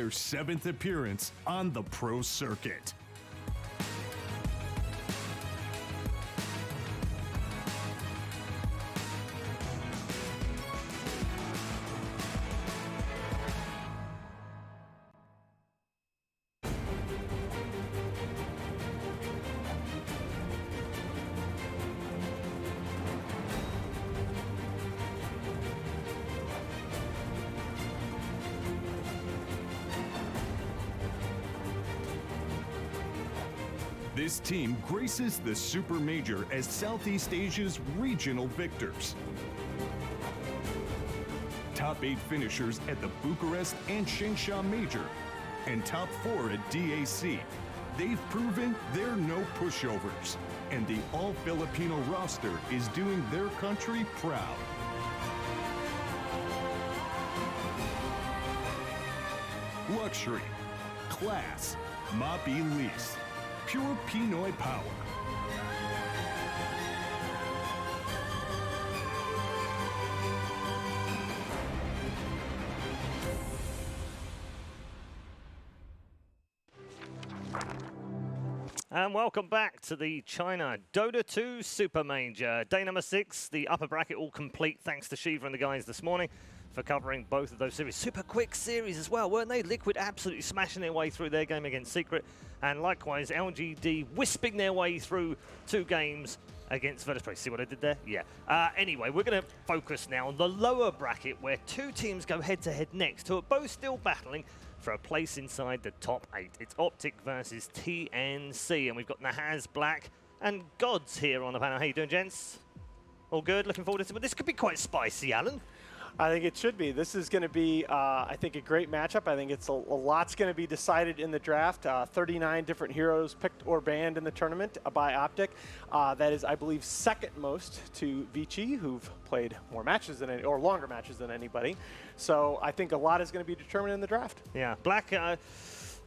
their 7th appearance on the pro circuit. This team graces the Supermajor as Southeast Asia's regional victors. Top 8 finishers at the Bucharest and Shengsha Major, and top 4 at DAC. They've proven they're no pushovers, and the all-Filipino roster is doing their country proud. Luxury, class, mabilis. Pure Pinoy power. And welcome back to the China Dota2 Supermajor. Day number 6, the upper bracket all complete thanks to Shiva and the guys this morning for covering both of those series. Super quick series as well, weren't they? Liquid absolutely smashing their way through their game against Secret, and likewise LGD wisping their way through 2 games against Virtus. See what I did there? Yeah. Anyway, we're going to focus now on the lower bracket where 2 teams go head-to-head next, who are both still battling for a place inside the top 8. It's Optic versus TNC, and we've got Nahaz, Black, and Gods here on the panel. How you doing, gents? All good? Looking forward to it. But this could be quite spicy, Alan. I think it should be. This is going to be, I think, a great matchup. I think it's a lot's going to be decided in the draft. 39 different heroes picked or banned in the tournament by Optic. That is, I believe, second most to Vici, who've played more matches than or longer matches than anybody. So I think a lot is going to be determined in the draft. Yeah, Black,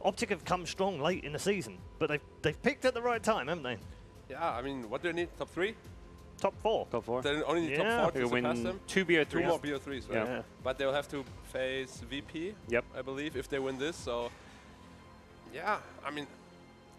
Optic have come strong late in the season, but they've picked at the right time, haven't they? Yeah, I mean, what do they need? Top 3? Top 4. Top 4. They only need top 4 to surpass them. 2 BO3s. 2 more BO3s, right? Yeah. But they'll have to face VP, yep, I believe, if they win this. So, yeah, I mean,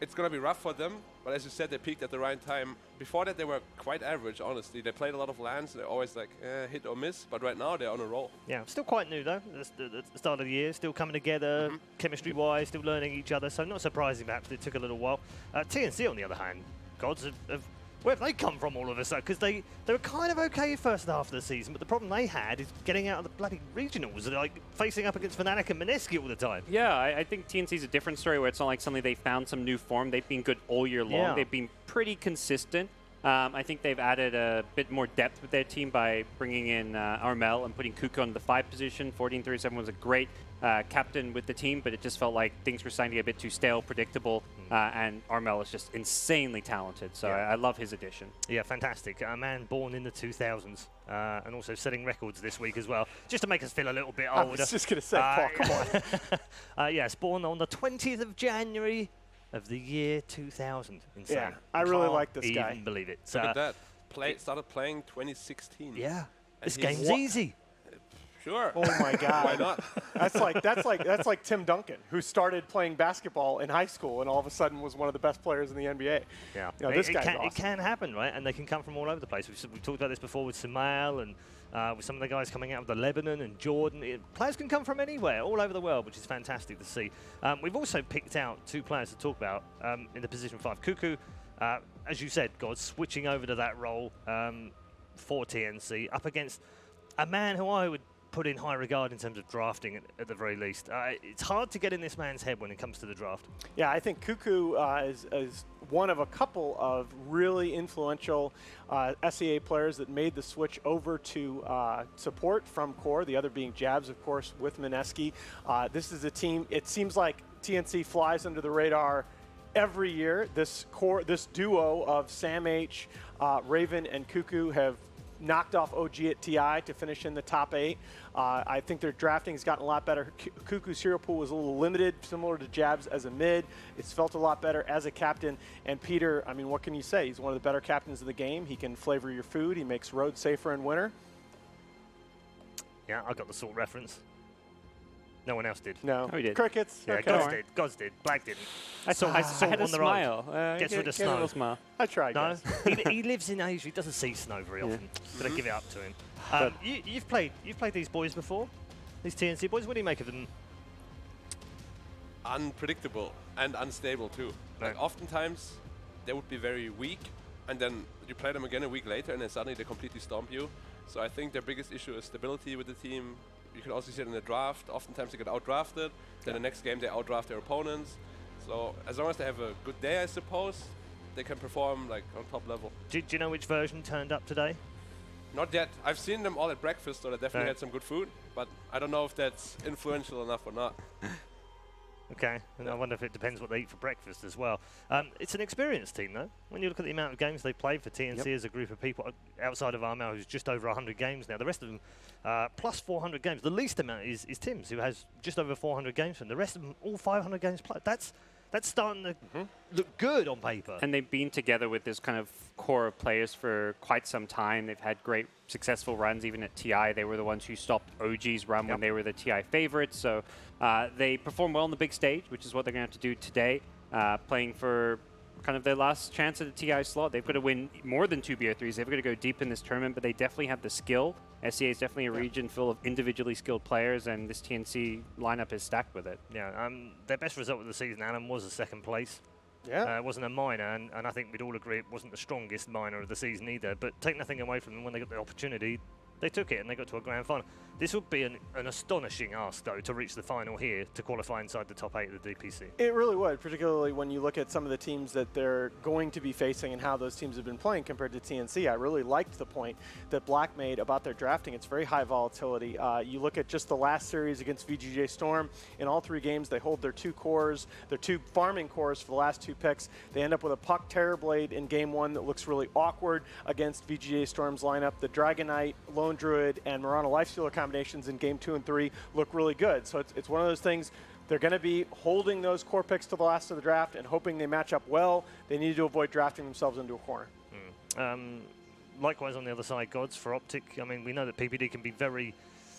it's going to be rough for them. But as you said, they peaked at the right time. Before that, they were quite average, honestly. They played a lot of lands. They're always like hit or miss. But right now, they're on a roll. Yeah, still quite new, though. The start of the year, still coming together, chemistry-wise, still learning each other. So not surprising, perhaps, it took a little while. TNC, on the other hand, Gods have where have they come from all of a sudden? Because they were kind of okay first half of the season, but the problem they had is getting out of the bloody regionals. They're like facing up against Fnatic and Mineski all the time. Yeah, I think TNC's a different story where it's not like suddenly they found some new form. They've been good all year long. Yeah. They've been pretty consistent. I think they've added a bit more depth with their team by bringing in Armel and putting Kuko in the 5 position. 1437 was a great captain with the team, but it just felt like things were starting to get a bit too stale, predictable, and Armel is just insanely talented. So yeah. I love his addition. Yeah, fantastic. A man born in the 2000s and also setting records this week as well, just to make us feel a little bit older. I was just going to say, Paul, come on. Yes, born on the 20th of January of the year 2000. Insane. Yeah, I really like this guy. Even believe it. Look at that. Started playing 2016. Yeah, And this game's easy. Sure. Oh my God. Why not? That's like Tim Duncan, who started playing basketball in high school and all of a sudden was one of the best players in the NBA. Yeah, you know, this guy's awesome. It can happen, right? And they can come from all over the place. We've talked about this before with Samal and with some of the guys coming out of the Lebanon and Jordan. Players can come from anywhere, all over the world, which is fantastic to see. We've also picked out 2 players to talk about in the position 5. Kuku, as you said, God, switching over to that role for TNC, up against a man who I would put in high regard in terms of drafting at the very least. It's hard to get in this man's head when it comes to the draft. Yeah, I think Kuku is one of a couple of really influential SEA players that made the switch over to support from core, the other being Jabs, of course, with Mineski. This is a team, it seems like TNC flies under the radar every year. This duo of Sam H, Raven, and Kuku have knocked off OG at TI to finish in the top 8. I think their drafting has gotten a lot better. Kuku's hero pool was a little limited, similar to Jabs as a mid. It's felt a lot better as a captain. And Peter, I mean, what can you say? He's one of the better captains of the game. He can flavor your food. He makes roads safer in winter. Yeah, I got the salt reference. No one else did. No. Oh, he did. Crickets. Yeah, Okay. Gods did. Gods did. Black didn't. I had a on the road. smile. Gets rid of Get a snow. little smile. I tried, No, guys. he lives in Asia. He doesn't see snow very often. Gotta give it up to him. You've played these boys before, these TNC boys. What do you make of them? Unpredictable and unstable too. Like oftentimes they would be very weak, and then you play them again a week later, and then suddenly they completely stomp you. So I think their biggest issue is stability with the team. You can also see it in the draft. Oftentimes they get outdrafted. Then the next game they outdraft their opponents. So as long as they have a good day, I suppose, they can perform like on top level. Do you know which version turned up today? Not yet. I've seen them all at breakfast, so they definitely Right. had some good food. But I don't know if that's influential enough or not. Okay, and I wonder if it depends what they eat for breakfast as well. It's an experienced team, though. When you look at the amount of games they played for TNC as a group of people, outside of Armel, who's just over 100 games now. The rest of them, plus 400 games. The least amount is Tim's, who has just over 400 games from. The rest of them, all 500 games played. That's starting to look good on paper. And they've been together with this kind of core of players for quite some time. They've had great successful runs. Even at TI, they were the ones who stopped OG's run when they were the TI favorites. So they perform well on the big stage, which is what they're going to have to do today, playing for kind of their last chance at the TI slot. They've got to win more than 2 BO3s. They've got to go deep in this tournament, but they definitely have the skill. SEA is definitely a region full of individually skilled players, and this TNC lineup is stacked with it. Yeah, their best result of the season, Alan, was a second place. Yeah. It wasn't a minor, and I think we'd all agree it wasn't the strongest minor of the season either. But take nothing away from them, when they got the opportunity, they took it and they got to a grand final. This would be an astonishing ask, though, to reach the final here to qualify inside the top 8 of the DPC. It really would, particularly when you look at some of the teams that they're going to be facing and how those teams have been playing compared to TNC. I really liked the point that Black made about their drafting. It's very high volatility. You look at just the last series against VGJ Storm. In all 3 games, they hold their 2 cores, their 2 farming cores for the last 2 picks. They end up with a Puck Terrorblade in game 1 that looks really awkward against VGJ Storm's lineup. The Dragon Knight, Lone Druid, and Marana Lifestealer combinations in game 2 and 3 look really good. So it's one of those things. They're going to be holding those core picks to the last of the draft and hoping they match up well. They need to avoid drafting themselves into a corner. Likewise on the other side, Gods, for Optic. I mean, we know that PPD can be very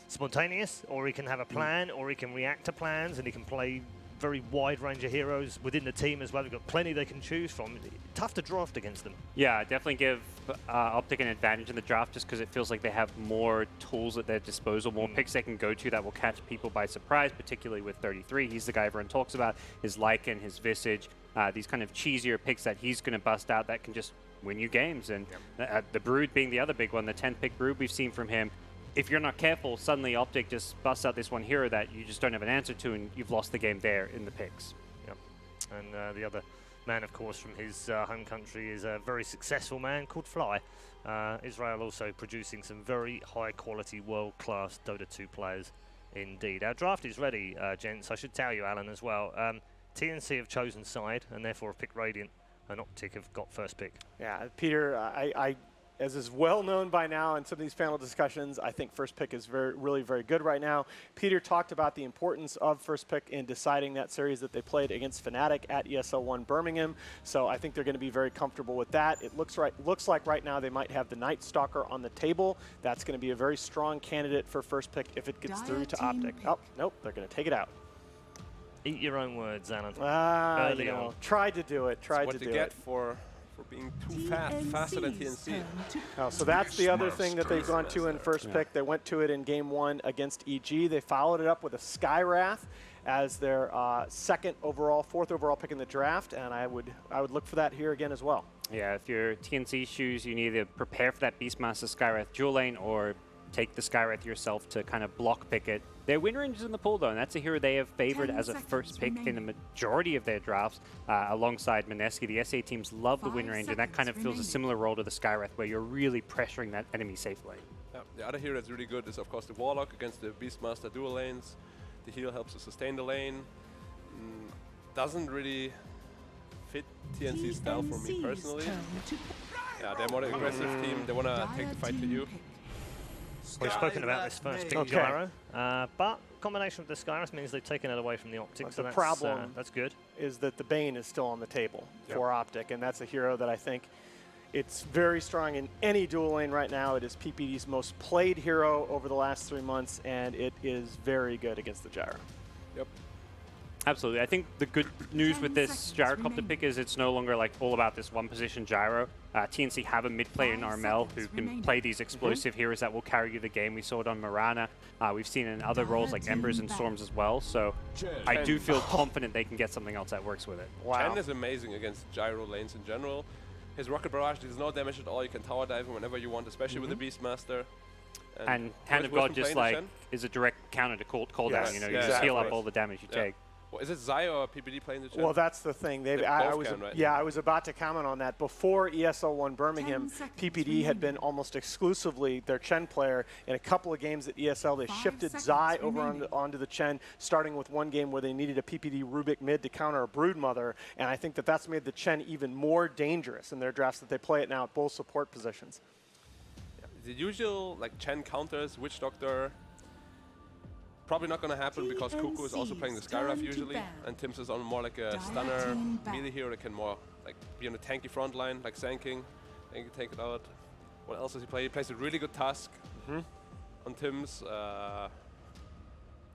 spontaneous, or he can have a plan, or he can react to plans, and he can play very wide range of heroes within the team as well. They've got plenty they can choose from. Tough to draft against them. Yeah, definitely give Optic an advantage in the draft just because it feels like they have more tools at their disposal, more picks they can go to that will catch people by surprise, particularly with 33. He's the guy everyone talks about, his Lycan, his Visage, these kind of cheesier picks that he's going to bust out that can just win you games. And the Brood being the other big one, the 10th pick Brood we've seen from him. If you're not careful, suddenly Optic just busts out this one hero that you just don't have an answer to, and you've lost the game there in the picks. Yep. And the other man, of course, from his home country is a very successful man called Fly. Israel also producing some very high-quality, world-class Dota 2 players indeed. Our draft is ready, gents. I should tell you, Alan, as well. TNC have chosen side, and therefore have picked Radiant, and Optic have got first pick. Yeah, Peter, as is well known by now in some of these panel discussions, I think first pick is really very good right now. Peter talked about the importance of first pick in deciding that series that they played against Fnatic at ESL 1 Birmingham. So I think they're going to be very comfortable with that. It looks like right now they might have the Night Stalker on the table. That's going to be a very strong candidate for first pick if it gets through to Optic. Oh, nope, they're going to take it out. Eat your own words, Alan. You know, tried to do it. Tried to do it. What they get for being too faster than TNC. Oh, so that's the other thing that they've gone to in first pick. They went to it in game 1 against EG. They followed it up with a Skywrath as their fourth overall pick in the draft, and I would look for that here again as well. Yeah, if you're TNC shoes, you need to prepare for that Beastmaster Skywrath dual lane or take the Skywrath yourself to kind of block pick it. Their win range is in the pool, though, and that's a hero they have favored as a first pick in the majority of their drafts, alongside Mineski. The SA teams love the win range, and that kind of fills a similar role to the Skywrath, where you're really pressuring that enemy safe lane. Yeah, the other hero that's really good is, of course, the Warlock against the Beastmaster dual lanes. The heal helps to sustain the lane. Doesn't really fit TNC's style for me personally. Yeah, they're more an aggressive team. They want to take the fight to you. We've spoken about this first pick, Gyro, but combination with the Skywrath means they've taken it away from the Optic, so the that's, problem that's good. Is that the Bane is still on the table for Optic, and that's a hero that I think It's very strong in any dual lane right now. It is PPD's most played hero over the last 3 months, and it is very good against the gyro. Yep. Absolutely. I think the good news with this gyrocopter pick is it's no longer like all about this one position gyro. TNC have a mid player in Armel who can play these explosive heroes that will carry you the game. We saw it on Marana. We've seen it in other roles like Embers and Storms as well. So I do feel confident they can get something else that works with it. Wow. Chen is amazing against gyro lanes in general. His Rocket Barrage does no damage at all. You can tower dive him whenever you want, especially with the Beastmaster. And Hand of God just like is a direct counter to cooldown. You know, you just heal up all the damage you take. Well, is it Zai or PPD playing the Chen? Well, that's the thing. They I both was can, right? yeah, I was about to comment on that. Before ESL won Birmingham, PPD had been almost exclusively their Chen player. In a couple of games at ESL, they shifted Zai over onto the Chen, starting with one game where they needed a PPD Rubik mid to counter a Broodmother, and I think that that's made the Chen even more dangerous in their drafts that they play it now at both support positions. The usual like Chen counters, Witch Doctor, probably not going to happen because Cuckoo is also playing the Skyraf usually, and Tims is on more like a stunner melee hero that can more like be on a tanky front line, like Sanking, and you can take it out. What else does he play? He plays a really good Tusk on Tims. Does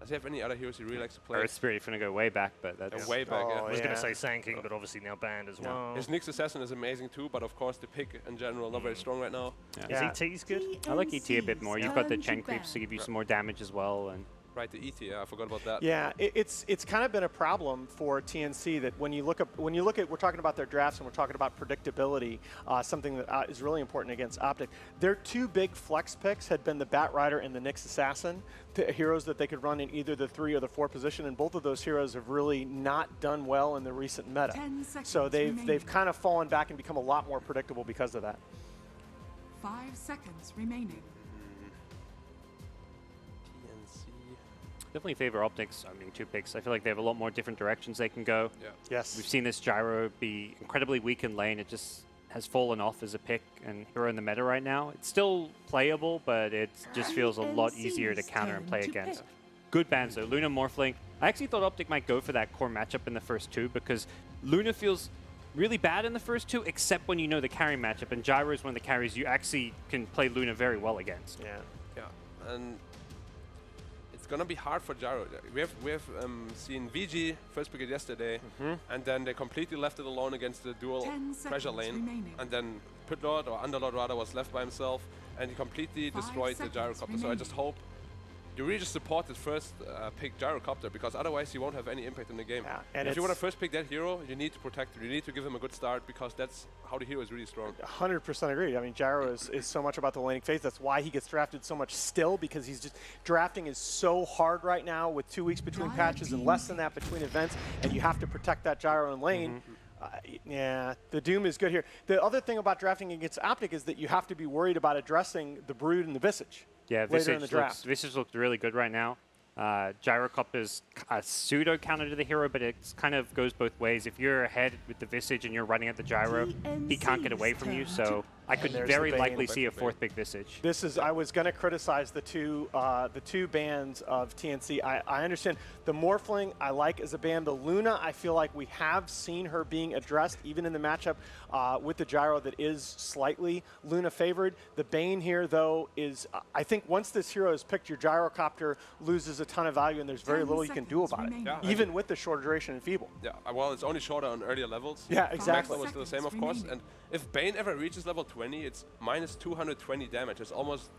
he have any other heroes he really likes to play? Earth Spirit, if you're going to go way back, but that's... Way back, yeah. I was going to say Sanking, but obviously now banned as well. His Nyx Assassin is amazing too, but of course the pick in general not very strong right now. Is ET's good? I like ET a bit more. You've got the Chen creeps to give you some more damage as well. And Right, the ET, yeah, I forgot about that. Yeah, it's kind of been a problem for TNC that when you look at we're talking about their drafts and we're talking about predictability, something that is really important against Optic. Their two big flex picks had been the Bat Rider and the Nyx Assassin, the heroes that they could run in either the 3 or the 4 position, and both of those heroes have really not done well in the recent meta. So they've kind of fallen back and become a lot more predictable because of that. 5 seconds remaining. definitely favor Optics. I mean, 2 picks. I feel like they have a lot more different directions they can go. Yeah. Yes. We've seen this Gyro be incredibly weak in lane. It just has fallen off as a pick and hero in the meta right now. It's still playable, but it just feels a lot easier to counter and play against. Good bans though. Luna Morphling. I actually thought Optic might go for that core matchup in the first 2 because Luna feels really bad in the first 2, except when you know the carry matchup. And Gyro is one of the carries you actually can play Luna very well against. Yeah. Yeah. And it's gonna be hard for Gyro. We have seen VG first pick it yesterday, and then they completely left it alone against the dual pressure lane, remaining. and then Pitlord or Underlord rather was left by himself, and he completely destroyed the Gyrocopter. So I just hope you really just support the first pick Gyrocopter, because otherwise you won't have any impact in the game. Yeah, and if you want to first pick that hero, you need to protect him. You need to give him a good start, because that's how the hero is really strong. 100% agree. I mean, Gyro is so much about the laning phase. That's why he gets drafted so much still, because he's just drafting is so hard right now with 2 weeks between patches and less than that between events, and you have to protect that Gyro in lane. Yeah, the Doom is good here. The other thing about drafting against Optic is that you have to be worried about addressing the Brood and the Visage. Yeah, later in the draft. Visage looked really good right now. Gyrocopter is a pseudo counter to the hero, but it kind of goes both ways. If you're ahead with the Visage and you're running at the Gyro, he can't get away from you. So I could very likely see a 4th pick Visage. This is, I was going to criticize the two bans of TNC. I understand the Morphling I like as a ban. The Luna, I feel like we have seen her being addressed even in the matchup with the Gyro that is slightly Luna favored. The Bane here, though, is I think once this hero is picked, your Gyrocopter loses a ton of value, and there's very little you can do about it, even with the shorter duration and Feeble. Yeah, well, it's only shorter on earlier levels. Yeah, exactly. Max level is still the same, of course. And if Bane ever reaches level 20, it's minus 220 damage. It's almost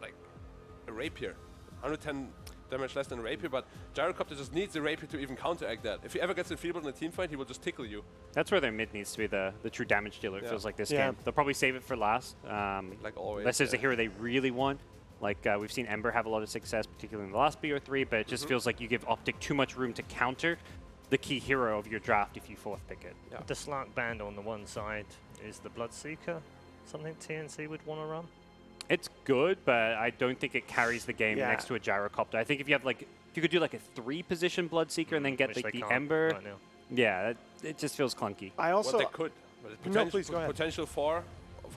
like a Rapier. 110 damage less than a Rapier, but Gyrocopter just needs a Rapier to even counteract that. If he ever gets enfeebled in a team fight, he will just tickle you. That's where their mid needs to be the true damage dealer, it feels like this game. They'll probably save it for last. Like always. Unless there's a hero they really want. Like we've seen Ember have a lot of success, particularly in the last BO3, but it just feels like you give Optic too much room to counter the key hero of your draft if you 4th pick it. Yeah. The Slark band on the one side is the Bloodseeker, something TNC would want to run? It's good, but I don't think it carries the game next to a Gyrocopter. I think if you have like, if you could do like a 3-position Bloodseeker and then get the Ember, right now. yeah, it just feels clunky. I also well, they could. No, please go ahead. Potential for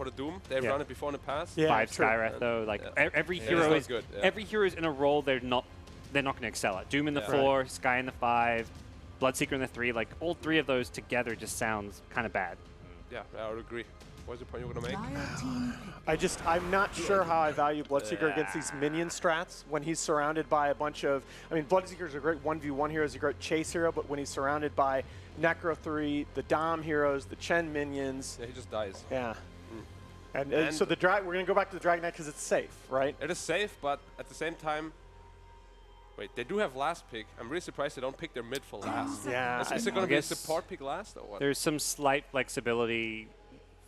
the Doom. They've done it before in the past. Yeah, 5 Skywrath though, like every hero is good. Every hero is in a role they're not going to excel at. Doom in the 4, Sky in the 5, Bloodseeker in the 3. Like all 3 of those together just sounds kind of bad. Yeah, I would agree. What was the point you were going to make? Dire team pick. I'm not sure how I value Bloodseeker against these minion strats when he's surrounded by a bunch of, I mean, Bloodseeker's a great 1v1 hero, he's a great chase hero, but when he's surrounded by Necro 3, the Dom heroes, the Chen minions. Yeah, he just dies. Yeah. And so we're going to go back to the Dragon Knight because it's safe, right? It is safe, but at the same time, wait, they do have last pick. I'm really surprised they don't pick their mid for last. Yeah. Is it going to be a guess support pick last or what? There's some slight flexibility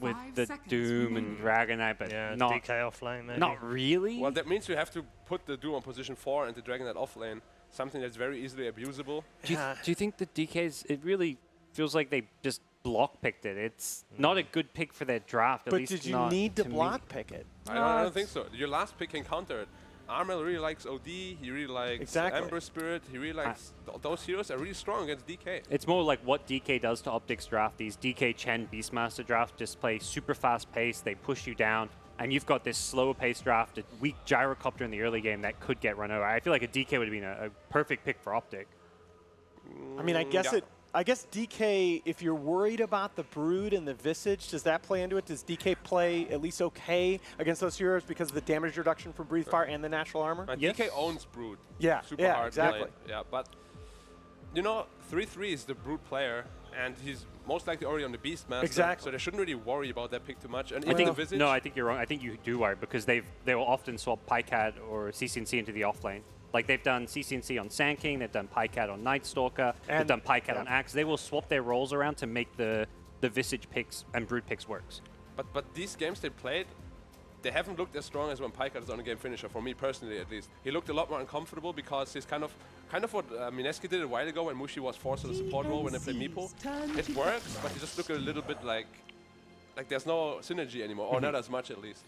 with 5 the seconds Doom and remaining. Dragon Knight, but Yeah, not DK offlane maybe. not really. Well, that means you have to put the Doom on position 4 and the Dragon Knight off lane. Something that's very easily abusable. do you think the DKs? It really feels like they just block picked it. It's not a good pick for their draft. At But least did you not need to me. block pick it? I don't think so. Your last pick can counter it. Armel really likes OD. He really likes Exactly. Ember Spirit. He really likes those heroes are really strong against DK. It's more like what DK does to Optic's draft. These DK Chen Beastmaster draft just play super fast pace. They push you down, and you've got this slower pace draft, a weak gyrocopter in the early game that could get run over. I feel like a DK would have been a perfect pick for Optic. I mean, I guess yeah. I guess DK, if you're worried about the Brood and the Visage, does that play into it? Does DK play at least okay against those heroes because of the damage reduction from Breathe Fire and the natural armor? Yes. DK owns Brood. Yeah, Super yeah, hard exactly. lane. Yeah, but you know, 3-3 is the Brood player, and he's most likely already on the Beastmaster. Exactly. So they shouldn't really worry about that pick too much. And I even think the Visage. no, I think you're wrong. I think you do worry because they will often swap Pycat or CCNC into the offlane. Like they've done CCNC on Sand King, they've done Pycat on Night Stalker, they've And- done Pycat yeah. on Axe. They will swap their roles around to make the Visage picks and Brood picks works. But these games they played, they haven't looked as strong as when Pycat is on a game finisher, for me personally at least. He looked a lot more uncomfortable because he's kind of what Mineski did a while ago when Mushi was forced to the support role when they played Meeple. It works, but he just looked a little bit like there's no synergy anymore, or not as much at least.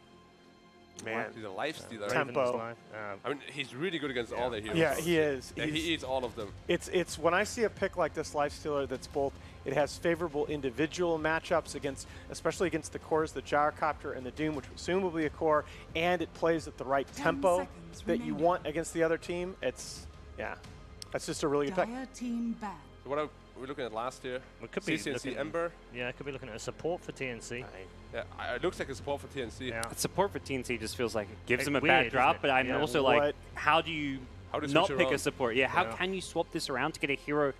Man. He's a life stealer. Tempo. Raven's life. I mean, he's really good against all the heroes. Yeah, he is. Yeah, he eats all of them. It's when I see a pick like this Lifestealer that's both, it has favorable individual matchups against, especially against the cores, the Gyrocopter and the Doom, which soon will be a core, and it plays at the right 10 tempo seconds that you remaining. want against the other team. It's, yeah, that's just a really good pick. Dire team ban. So what are we looking at last year? We could be CCNC looking- Ember. Yeah, could be looking at a support for TNC. Yeah, it looks like a support for TNC. Yeah. Support for TNC just feels like it gives It's them a weird, bad isn't draft, it? but I'm Yeah. also What- like, how do you How do you not switch pick a around? support? Yeah, how Yeah. can you swap this around to get a hero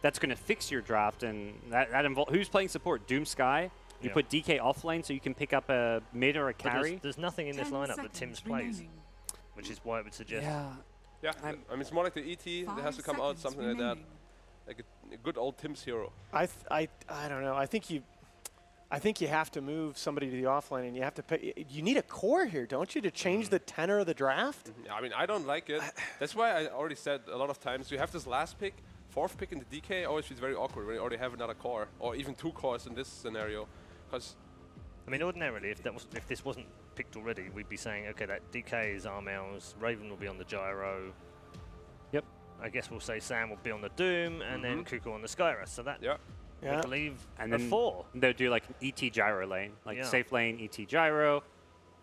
that's going to fix your draft? And that involves who's playing support? Doom Sky. You Yeah. put DK offlane so you can pick up a mid or a But carry. there's nothing in this 10 lineup that Tim's seconds plays, remaining. which is why I would suggest. Yeah, I mean, it's more like the ET. There has to 5 come out seconds something like that. remaining. Like a good old Tim's hero. I don't know. I think you have to move somebody to the offlane, and you have to pick. You need a core here, don't you, to change the tenor of the draft? Yeah, I mean, I don't like it. That's why I already said a lot of times you have this last pick, fourth pick in the DK always feels very awkward when you already have another core, or even two cores in this scenario. Because I mean, ordinarily, if this wasn't picked already, we'd be saying, okay, that DK is Armel's, Raven will be on the Gyro. Yep. I guess we'll say Sam will be on the Doom, and then Kuku on the Skyrus. So that yeah, Yeah. would leave And a then 4. they'll do like an ET gyro lane, like Yeah. safe lane ET gyro,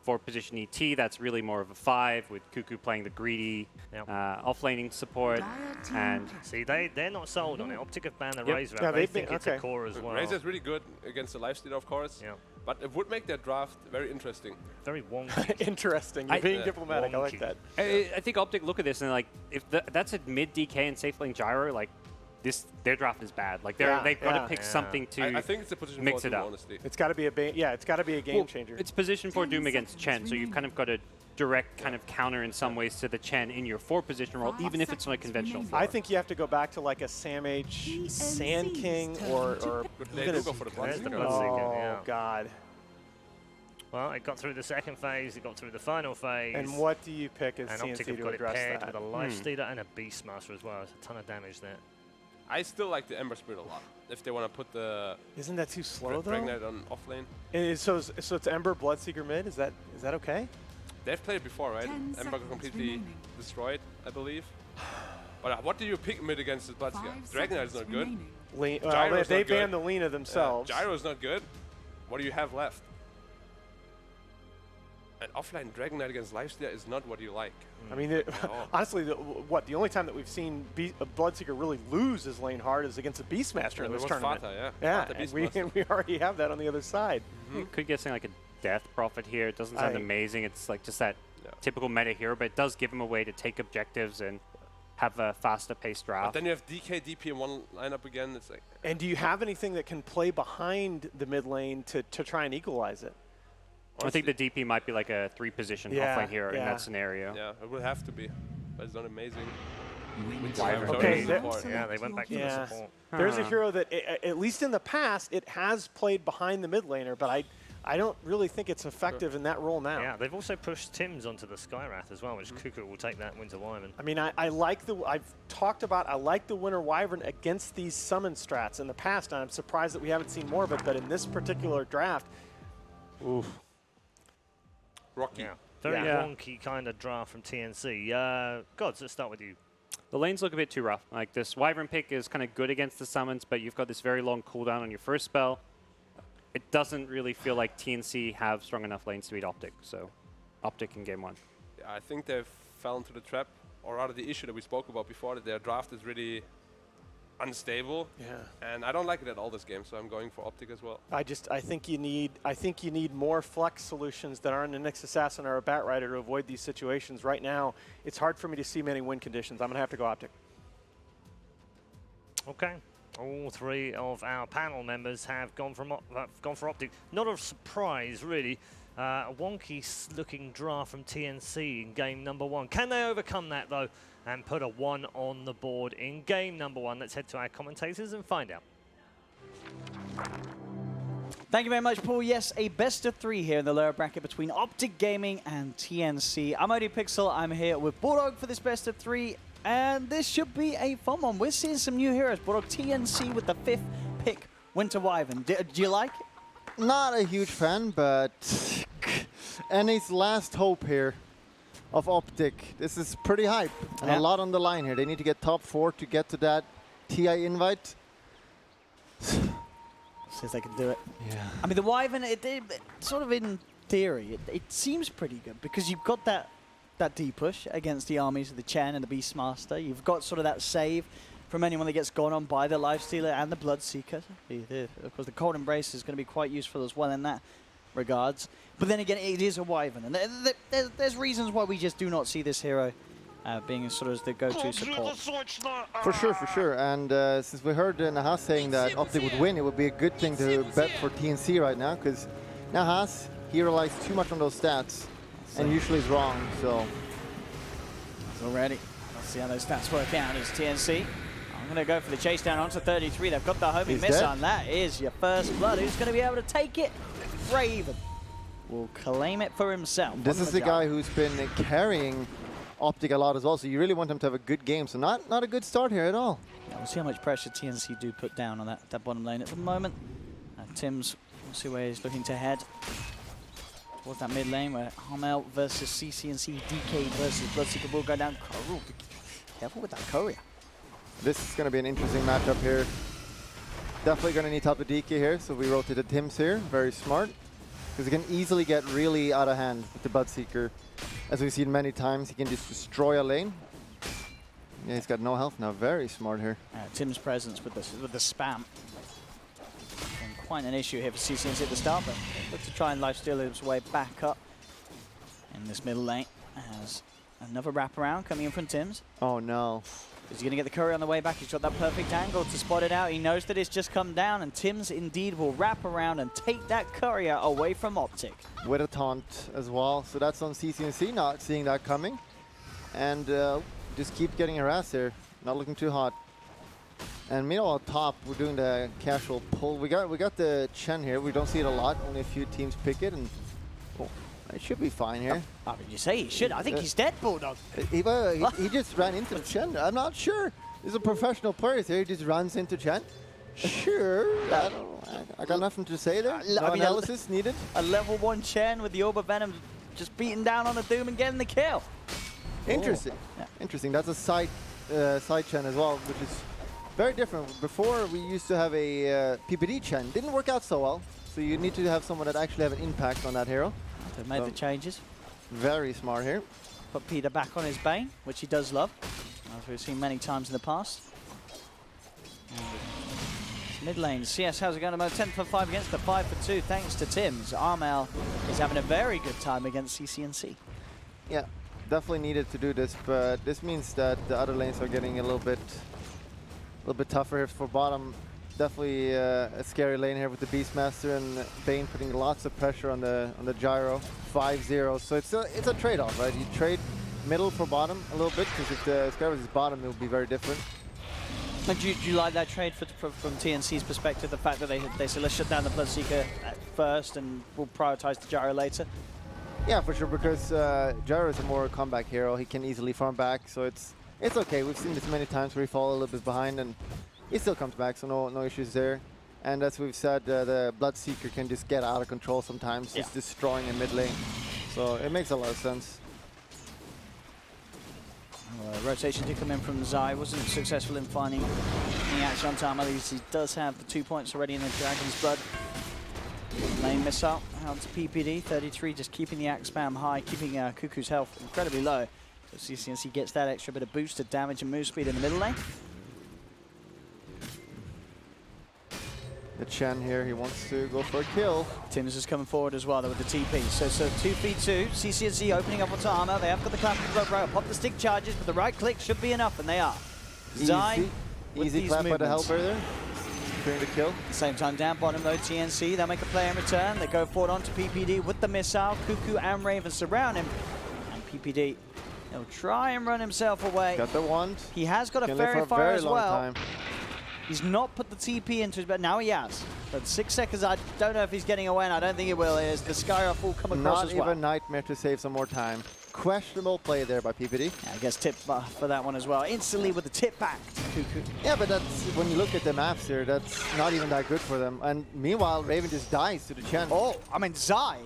4-position ET. That's really more of a 5 with Cuckoo playing the greedy Yep. offlaning support. Dire team And pick. See, they're not sold on it. Optic have banned the Yep. Razor Yeah, out. They they've been- think it's okay. a core as well. Razor's really good against the lifestealer, of course. Yeah. But it would make their draft very interesting. Very wonky. Interesting. You're being Yeah. diplomatic. I like Wonky. that. I think Optic look at this and they're like, if that's a mid DK and safe lane gyro, like their draft is bad. Like Yeah, they've got yeah. to pick Yeah. something to I think it's a position mix for it Doom, up. honestly. It's got to be it's got to be a game Well, changer. It's position for 10 Doom against seconds Chen, so you've remaining. kind of got a direct kind of counter in some ways to the Chen in your 4-position role, 5 even if it's not a seconds conventional remaining. floor. I think you have to go back to like a Sam H, Sand King, or They even do a- go for the There's the Bloodseeker. Bloodseeker. Oh yeah. God! Well, it got through the second phase, it got through the final phase. And what do you pick as And Optic CNC have to got it address paired that? with a Life Stealer and a Beastmaster as well. There's a ton of damage there. I still like the Ember Spirit a lot. If they want to put the Isn't that too slow Dragon though? Knight on offlane. So it's Ember Bloodseeker mid. Is that okay? They've played it before, right? 10 Ember got seconds completely remaining. destroyed, I believe. But what do you pick mid against the Bloodseeker? 5 Dragon Knight is seconds not good. remaining. Well, they not good. banned the Lena themselves. Gyro is not good. What do you have left? an offline Dragon Knight against Lifesteal is not what you like. I mean, honestly, the only time that we've seen a Bloodseeker really lose his lane hard is against a Beastmaster in this tournament. Fata, yeah, Fata and we already have that on the other side. You could get something like a Death Prophet here. It doesn't sound amazing. It's like just that typical meta hero, but it does give him a way to take objectives and have a faster paced draft. But then you have DK, DP in one lineup again. It's like. And do you have anything that can play behind the mid lane to try and equalize it? I think the DP might be like a 3-position offlane hero in that scenario. Yeah, it will have to be. But it's not amazing. Okay, yeah, they went back to the support. There's a hero that, at least in the past, it has played behind the mid laner, but I don't really think it's effective in that role now. Yeah, they've also pushed Tims onto the Skyrath as well, which Cuckoo will take that Winter Wyvern. I mean, I've talked about, I like the Winter Wyvern against these summon strats in the past, and I'm surprised that we haven't seen more of it, but in this particular draft, oof. Rocky. Yeah, very wonky kind of draft from TNC. Gods, let's start with you. The lanes look a bit too rough. Like this Wyvern pick is kind of good against the summons, but you've got this very long cooldown on your first spell. It doesn't really feel like TNC have strong enough lanes to beat Optic, so Optic in game 1. Yeah, I think they've fell into the trap, or rather the issue that we spoke about before, that their draft is really unstable. Yeah. And I don't like it at all this game, so I'm going for Optic as well. I think you need more flex solutions that aren't an Nyx Assassin or a Batrider to avoid these situations. Right now, it's hard for me to see many win conditions. I'm going to have to go Optic. Okay. All three of our panel members have gone for Optic. Not a surprise, really. A wonky-looking draft from TNC in game number 1. Can they overcome that, though, and put a 1 on the board in game number 1? Let's head to our commentators and find out. Thank you very much, Paul. Yes, a best of 3 here in the lower bracket between Optic Gaming and TNC. I'm ODPixel. I'm here with Bulldog for this best of 3. And this should be a fun one. We're seeing some new heroes. Bulldog, TNC with the 5th pick, Winter Wyvern. Do you like it? Not a huge fan, but Annie's last hope here of Optic. This is pretty hype and a lot on the line here. They need to get top 4 to get to that TI invite. Says they can do it. Yeah. I mean, the Wyvern, it sort of in theory, it seems pretty good because you've got that D push against the armies of the Chen and the Beastmaster. You've got sort of that save from anyone that gets gone on by the Lifestealer and the Bloodseeker. Of course, the Cold Embrace is going to be quite useful as well in that regards. But then again, it is a Wyvern. And there's reasons why we just do not see this hero being sort of the go-to support. For sure. And since we heard Nahas saying that Optic would win, it would be a good thing to bet for TNC right now, because Nahas, he relies too much on those stats. And usually is wrong, so. Already. Let's see how those stats work out as TNC. I'm going to go for the chase down onto 33. They've got the homing miss on. That is your first blood. Who's going to be able to take it? Raven will claim it for himself. This is the guy who's been carrying Optic a lot as well, so you really want him to have a good game. So not a good start here at all. Yeah, we'll see how much pressure TNC do put down on that bottom lane at the moment. Tims, we'll see where he's looking to head. Towards that mid lane where Hamel versus CCNC, DK versus Bloodseeker will go down. Ooh, careful with that courier. This is going to be an interesting matchup here. Definitely going to need help with DK here, so we rotated Tims here. Very smart, because he can easily get really out of hand with the Bloodseeker. As we've seen many times, he can just destroy a lane. Yeah, he's got no health now. Very smart here. Tim's presence with the spam. Quite an issue here for CCNC at the start, but look to try and lifesteal his way back up in this middle lane. As another wraparound coming in from Tims. Oh no. Is he going to get the courier on the way back? He's got that perfect angle to spot it out. He knows that it's just come down, and Tims indeed will wrap around and take that courier away from Optic. With a taunt as well, so that's on CCNC, not seeing that coming. And just keep getting harassed here, not looking too hot. And meanwhile, on top, we're doing the casual pull. We got the Chen here. We don't see it a lot. Only a few teams pick it, and it should be fine here. I mean, you say he should. I think he's dead, Bulldog. He just ran into Chen. I'm not sure. He's a professional player here. He just runs into Chen. Sure. I got nothing to say there. No analysis needed. A level 1 Chen with the Orb of Venom just beating down on the Doom and getting the kill. Interesting. Yeah. Interesting. That's a side Chen as well, which is very different. Before, we used to have a PPD Chen. Didn't work out so well. So you need to have someone that actually have an impact on that hero. They've made the changes. Very smart here. Put Peter back on his Bane, which he does love, as we've seen many times in the past. Mid lane, CS, how's it going? About 10 for 5 against the 5 for 2, thanks to Tim's. Armel is having a very good time against CCNC. Yeah, definitely needed to do this, but this means that the other lanes are getting a little bit tougher here for bottom. Definitely a scary lane here with the Beastmaster and Bane putting lots of pressure on the gyro. 5-0, so it's a trade-off, right? You trade middle for bottom a little bit, because if the Skywars is bottom, it will be very different. And do you like that trade from TNC's perspective, the fact that they said let's shut down the Bloodseeker at first and we'll prioritize the gyro later? Yeah, for sure, because gyro is a more comeback hero. He can easily farm back, so it's okay. We've seen this many times where he falls a little bit behind and he still comes back, so no issues there. And as we've said, the Bloodseeker can just get out of control sometimes, just destroying a mid lane. So it makes a lot of sense. Rotation did come in from Zai, wasn't successful in finding the action on time. At least he does have the 2 points already in the Dragon's Blood. Lane missile out to PPD, 33, just keeping the axe spam high, keeping Cuckoo's health incredibly low. So CCNC gets that extra bit of boosted damage and move speed in the middle lane. The Chen here, he wants to go for a kill. Tim's is coming forward as well though with the TP. So 2v2, CCNC opening up onto armor. They have got the clap right, pop the stick charges, but the right click should be enough, and they are. Zai Easy clap by the helper there. Securing the kill. At the same time, down bottom though, TNC, they'll make a play in return. They go forward onto PPD with the missile. Cuckoo and Raven surround him. And PPD, he'll try and run himself away. Got the wand. He has got a fairy fire as well. He's not put the TP into his, but now he has. But 6 seconds, I don't know if he's getting away, and I don't think he will. Is the Skyrock will come across as well. Not even Nightmare to save some more time. Questionable play there by PPD. Yeah, I guess tip for that one as well. Instantly with the tip back to Cuckoo. Yeah, but that's, when you look at the maps here, that's not even that good for them. And meanwhile, Raven just dies to the Chen. Oh, I mean, Zai,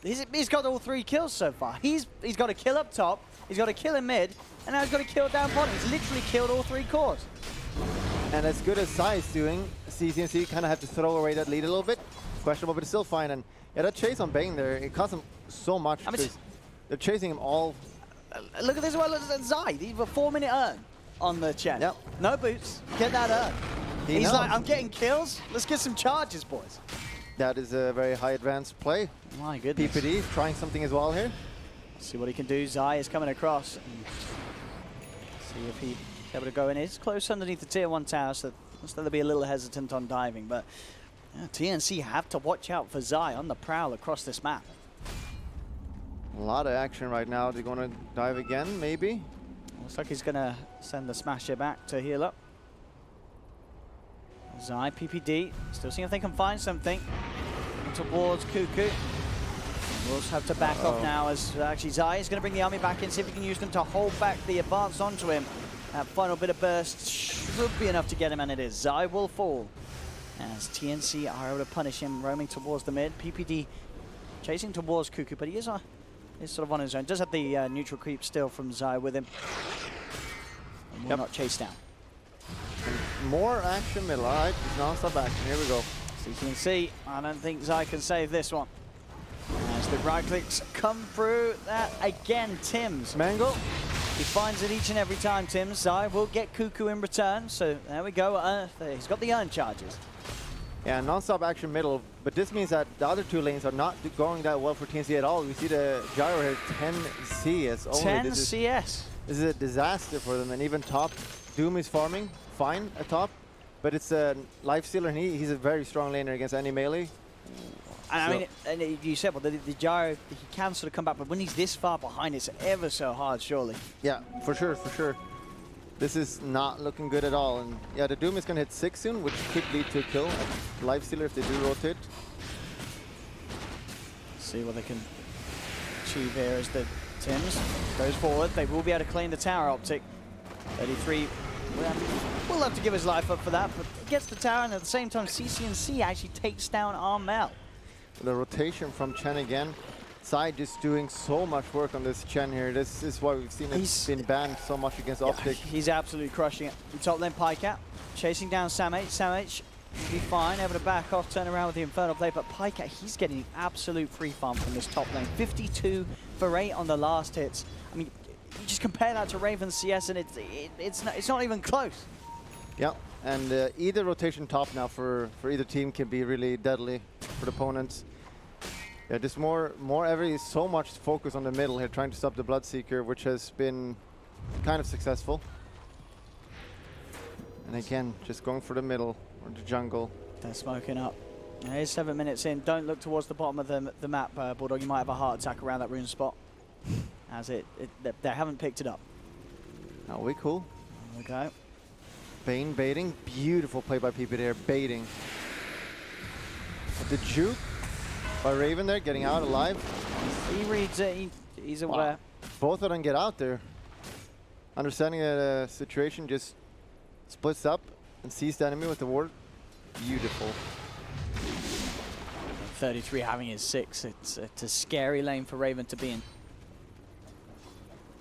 he's got all 3 kills so far. He's got a kill up top, he's got a kill in mid, and now he's got a kill down bottom. He's literally killed all 3 cores. And as good as Zai is doing, CCNC kind of have to throw away that lead a little bit. Questionable, but it's still fine. And yeah, that chase on Bane there, it cost him so much. I mean, they're chasing him all. Look at this one, look at Zai. He's a 4-minute earn on the Chen. Yep. No boots, get that earn. He's like, I'm getting kills. Let's get some charges, boys. That is a very high advanced play. My goodness. PPD is trying something as well here. See what he can do. Zai is coming across. See if he's able to go in. It's close underneath the tier 1 tower, so they'll be a little hesitant on diving. But TNC have to watch out for Zai on the prowl across this map. A lot of action right now. They're going to dive again, maybe. Looks like he's going to send the Smasher back to heal up. Zai, PPD, still seeing if they can find something towards Cuckoo. We'll also have to back off now, as actually Zai is going to bring the army back in, see if he can use them to hold back the advance onto him. That final bit of burst should be enough to get him, and it is. Zai will fall as TNC are able to punish him, roaming towards the mid. PPD chasing towards Cuckoo, but he is sort of on his own. Does have the neutral creep still from Zai with him. And will not chase down. And more action middle. All right, non-stop action. Here we go. CTNC, I don't think Zai can save this one. As the right clicks come through, that again, Tim's. Mango. He finds it each and every time, Tim. Zai will get Cuckoo in return, so there we go. He's got the earn charges. Yeah, non-stop action middle, but this means that the other 2 lanes are not going that well for TNC at all. We see the gyro here, 10 CS only. 10 CS. This is a disaster for them, and even top, Doom is farming fine at top, but it's a life stealer, and he's a very strong laner against any melee. And I mean, and you said, well, the gyro, he can sort of come back, but when he's this far behind, it's ever so hard, surely. Yeah, for sure, for sure. This is not looking good at all. And yeah, the Doom is going to hit 6 soon, which could lead to a kill. Lifestealer if they do rotate. See what they can achieve here as the Tims goes forward. They will be able to claim the tower, Optic. 33 will have to give his life up for that, but gets the tower, and at the same time, CCNC actually takes down Armel. The rotation from Chen again. Zai just doing so much work on this Chen here. This is why we've seen it been banned so much against Optic. He's absolutely crushing it. The top lane Pikecat, chasing down Samh. Samh He'll be fine, able to back off, turn around with the Infernal Blade, but Pycat, he's getting absolute free farm from this top lane. 52 for 8 on the last hits. I mean, you just compare that to Raven's CS and it's not even close. Yeah, and either rotation top now for either team can be really deadly for the opponents. Yeah, just so much focus on the middle here, trying to stop the Bloodseeker, which has been kind of successful. And again, just going for the middle or the jungle. They're smoking up. Here's 7 minutes in. Don't look towards the bottom of the map, Bulldog. You might have a heart attack around that rune spot. As they haven't picked it up. Oh, we cool. There we go. Bane baiting. Beautiful play by PP there, baiting. But the juke by Raven there, getting out alive. He reads it. He's aware. Wow. Both of them get out there. Understanding the situation, just splits up and sees the enemy with the ward. Beautiful. 33 having his 6. It's a scary lane for Raven to be in.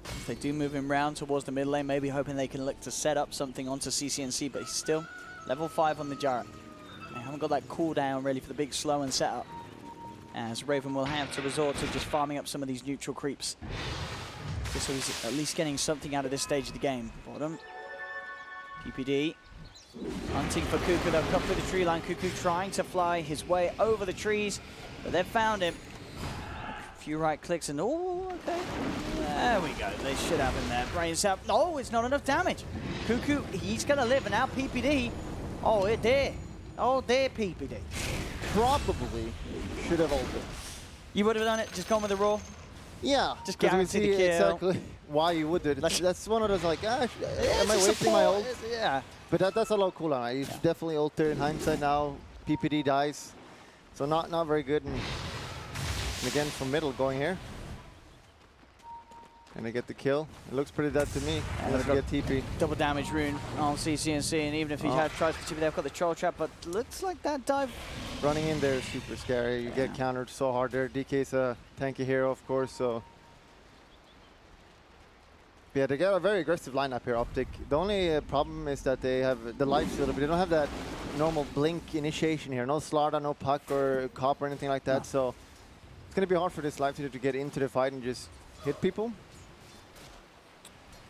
If they do move him round towards the middle lane, maybe hoping they can look to set up something onto CCNC, but he's still level 5 on the Jarrett. They haven't got that cooldown really for the big slow and setup, as Raven will have to resort to just farming up some of these neutral creeps. Just so he's at least getting something out of this stage of the game. Bottom. PPD. Hunting for Cuckoo. They'll come through the tree line. Cuckoo trying to fly his way over the trees, but they've found him. A few right clicks and oh, okay. There we go. They should have him there. Brains out. Oh, it's not enough damage. Cuckoo, he's going to live, and now PPD. Oh, it did. Oh, dear PPD. Probably should have ulted. You would have done it, just gone with the raw? Yeah, just guarantee the kill. Exactly why you would do it. That's one of those like, am I wasting my ult? Yeah. But that's a low cooldown. You definitely ult there in hindsight now. PPD dies, so not very good. And again from middle going here. And they get the kill. It looks pretty dead to me. Unless we get TP. Double damage rune on CCNC, and even if he tries to TP, they've got the troll trap, but looks like that dive. Running in there is super scary. You get countered so hard there. DK's a tanky hero, of course, so. Yeah, they got a very aggressive lineup here, Optic. The only problem is that they have the life steal, but they don't have that normal blink initiation here. No Slarda, no Puck or Cop or anything like that, so it's going to be hard for this life stealer to get into the fight and just hit people.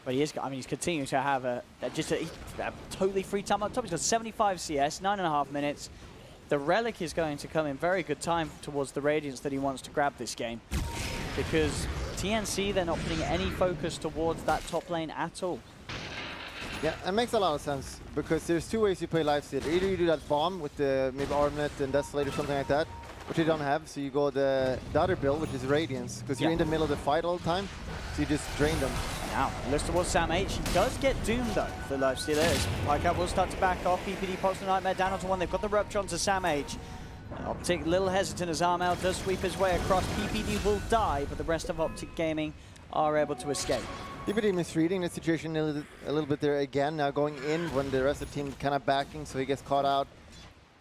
But he is, I mean, he's continuing to have a totally free time up top. He's got 75 CS, 9.5 minutes. The Relic is going to come in very good time towards the Radiance that he wants to grab this game. Because TNC, they're not putting any focus towards that top lane at all. Yeah, it makes a lot of sense. Because there's two ways you play Lifesteal. Either you do that bomb with the maybe Armlet and Desolate or something like that, which you don't have. So you go the other build, which is Radiance. Because you're in the middle of the fight all the time. So you just drain them. Now, looks towards Sam H. He does get doomed, though, for the Lifestealer. Pycat will start to back off. PPD pops the Nightmare down onto one. They've got the Rupture onto Sam H. Optic, a little hesitant as Armel does sweep his way across. PPD will die, but the rest of Optic Gaming are able to escape. PPD misreading the situation a little bit there again. Now going in when the rest of the team kind of backing, so he gets caught out.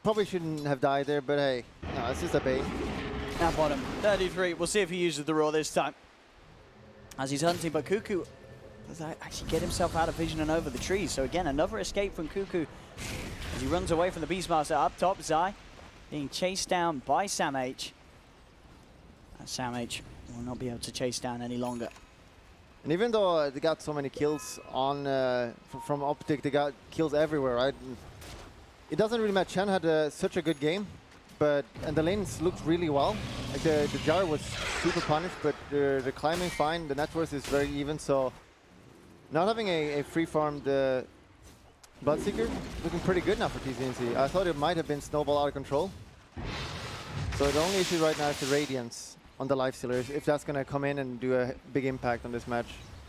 Probably shouldn't have died there, but hey, no, it's just a bait. Now bottom, 33. We'll see if he uses the Raw this time. As he's hunting, but Cuckoo does actually get himself out of vision and over the trees. So again, another escape from Cuckoo as he runs away from the Beastmaster. Up top, Zai being chased down by Sam H. And Sam H will not be able to chase down any longer. And even though they got so many kills on from Optic, they got kills everywhere, right? And it doesn't really matter. Chen had such a good game, and the lanes looked really well. Like the Jar was super punished, but the climbing fine. The net worth is very even, so not having a free farmed Bloodseeker looking pretty good now for TCNC. I thought it might have been snowball out of control. So the only issue right now is the Radiance on the Lifestealer, if that's going to come in and do a big impact on this match.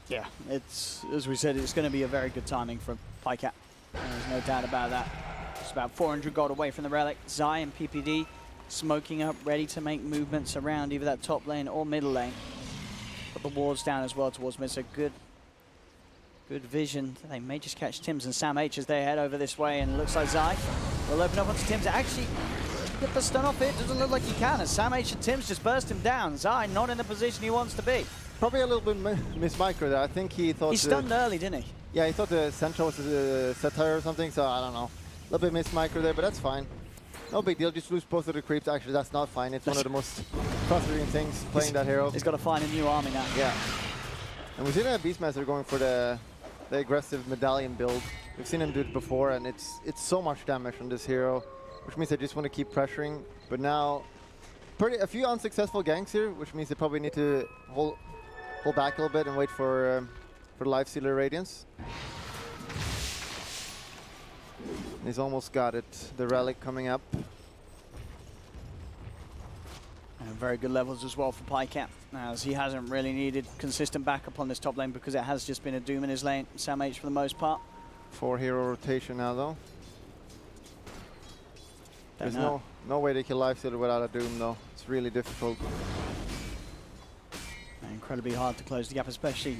Yeah, it's, as we said, it's going to be a very good timing from Pycat. There's no doubt about that. It's about 400 gold away from the Relic. Zai and PPD smoking up, ready to make movements around either that top lane or middle lane. Put the wards down as well towards mid, so good vision. They may just catch Tims and Sam H as they head over this way, and it looks like Zai will open up onto Tims. Actually, get the stun off it. Doesn't look like he can, as Sam H and Tims just burst him down. Zai not in the position he wants to be. Probably a little bit mismicro there. I think he thought... He stunned early, didn't he? Yeah, he thought the Central was a satire or something, so I don't know. A little bit missed micro there, but that's fine. No big deal, just lose both of the creeps. Actually, that's not fine. It's one of the most frustrating things playing that hero. He's got to find a new army now. Yeah. And we've seen a Beastmaster going for the aggressive medallion build. We've seen him do it before, and it's so much damage on this hero, which means they just want to keep pressuring. But now, a few unsuccessful ganks here, which means they probably need to hold back a little bit and wait for Life Stealer Radiance. He's almost got it. The Relic coming up. And very good levels as well for Pycat, as he hasn't really needed consistent backup on this top lane because it has just been a Doom in his lane. Sam H for the most part. 4 hero rotation now though. There's no way they can Life Stealer without a Doom though. It's really difficult. And incredibly hard to close the gap, especially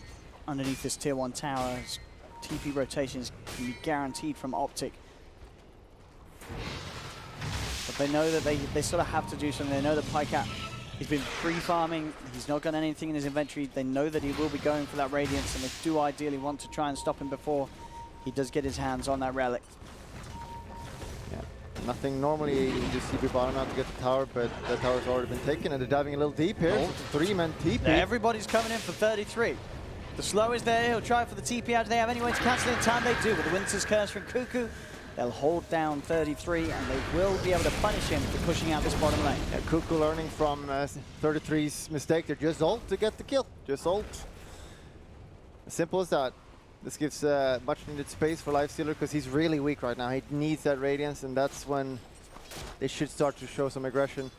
underneath this tier 1 tower. As TP rotations can be guaranteed from Optic. But they know that they sort of have to do something. They know that Pycat, he's been free farming. He's not got anything in his inventory. They know that he will be going for that Radiance, and they do ideally want to try and stop him before he does get his hands on that Relic. Yeah, nothing. Normally you just TP bottom out to get the tower, but the tower's already been taken, and they're diving a little deep here. Oh. 3-man TP. Everybody's coming in for 33. The slow is there. He'll try for the TP out. Do they have any way to cancel in time? They do with the Winter's Curse from Cuckoo. They'll hold down 33, and they will be able to punish him for pushing out this bottom lane. Yeah, Cuckoo learning from 33's mistake. They're just ult to get the kill. Just ult. As simple as that. This gives much needed space for Life Stealer because he's really weak right now. He needs that Radiance, and that's when they should start to show some aggression.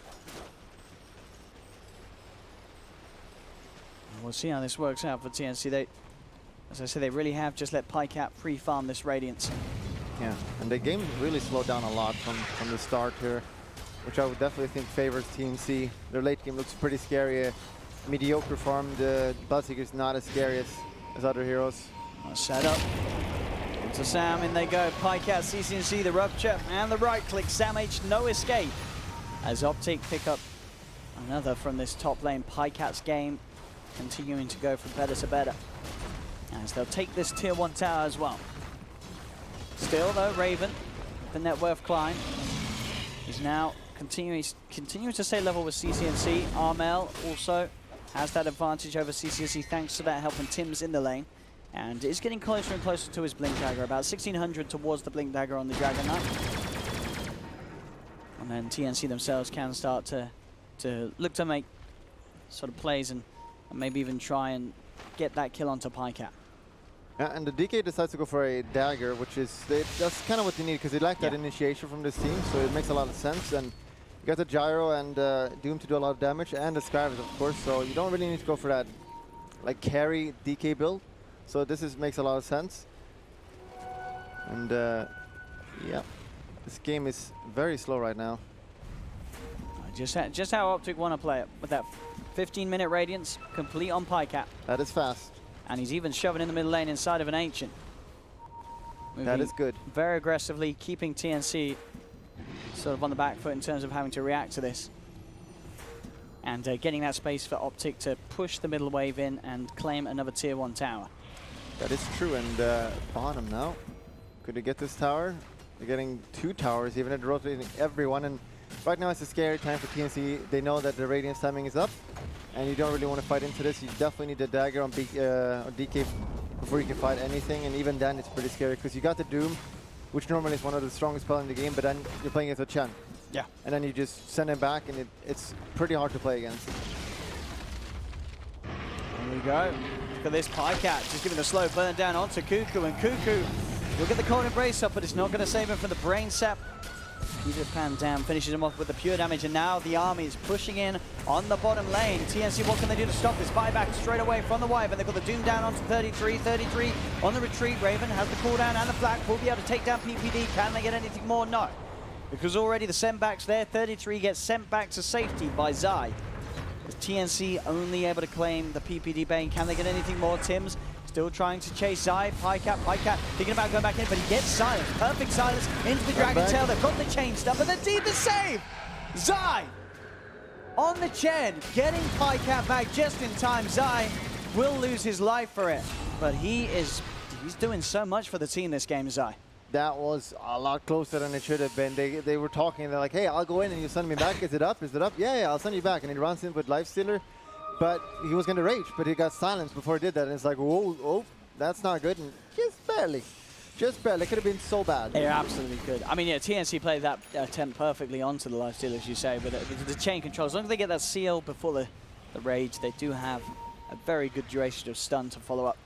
We'll see how this works out for TNC. As I said, they really have just let Pycat pre-farm this Radiance. Yeah, and the game really slowed down a lot from the start here, which I would definitely think favors TNC. Their late game looks pretty scary. Mediocre farm, the Bloodseeker is not as scary as other heroes. Set up. Into Sam, in they go. Pycat, CCNC, the rupture, and the right click. Sam H, no escape. As Optic pick up another from this top lane. Pycat's game continuing to go from better to better, as they'll take this tier 1 tower as well. Still though, Raven, the net worth climb, is now continuing to stay level with CCNC. Armel also has that advantage over CCNC thanks to that help and Tim's in the lane, and is getting closer and closer to his Blink Dagger, about 1600 towards the Blink Dagger on the Dragon Knight. And then TNC themselves can start to look to make sort of plays and maybe even try and get that kill onto Pycat. Yeah, and the DK decides to go for a dagger, which is, that's kind of what they need, because they lack that initiation from this team, so it makes a lot of sense. And you got the Gyro and Doom to do a lot of damage, and the Scarabs, of course, so you don't really need to go for that like carry DK build. So this makes a lot of sense. And yeah, this game is very slow right now. Just how Optic want to play it, with that 15-minute Radiance complete on Pycat. That is fast. And he's even shoving in the middle lane inside of an Ancient. That is good. Very aggressively, keeping TNC sort of on the back foot in terms of having to react to this. And getting that space for Optic to push the middle wave in and claim another tier 1 tower. That is true, and bottom now. Could they get this tower? They're getting 2 towers, even at rotating everyone. And right now it's a scary time for TNC. They know that the Radiance timing is up, and you don't really want to fight into this. You definitely need the dagger on DK before you can fight anything, and even then it's pretty scary because you got the Doom, which normally is one of the strongest spells in the game, but then you're playing as a Chen. Yeah. And then you just send him back, and it's pretty hard to play against. There we go. Look at this Pycat, just giving the slow burn down onto Cuckoo, and Cuckoo will get the cold embrace up, but it's not going to save him from the brain sap. Peter Pan down, finishes him off with the pure damage, and now the army is pushing in on the bottom lane. TNC, what can they do to stop this? Buyback straight away from the Wyvern. They've got the Doom down onto 33. 33 on the retreat. Raven has the cooldown and the flak. Will be able to take down PPD. Can they get anything more? No. Because already the send back's there. 33 gets sent back to safety by Zai. Is TNC only able to claim the PPD Bane? Can they get anything more? Tim's still trying to chase Zai. Pycat thinking about going back in, but he gets silence. Perfect silence into the Dragon Tail. They've got the chain stuff, and the deepest save! Zai on the Chen, getting Pycat back just in time. Zai will lose his life for it, but he's doing so much for the team this game, Zai. that was a lot closer than it should have been. They were talking, they're like, hey, I'll go in and you send me back. Is it up? Is it up? Yeah, I'll send you back. And he runs in with Lifestealer, but he was going to rage, but he got silenced before he did that. And it's like, whoa, oh, that's not good. And just barely. Just barely. It could have been so bad. Yeah, absolutely good. I mean, yeah, TNC played that attempt perfectly onto the lifesteal, as you say, but the chain control, as long as they get that seal before the rage, they do have a very good duration of stun to follow up.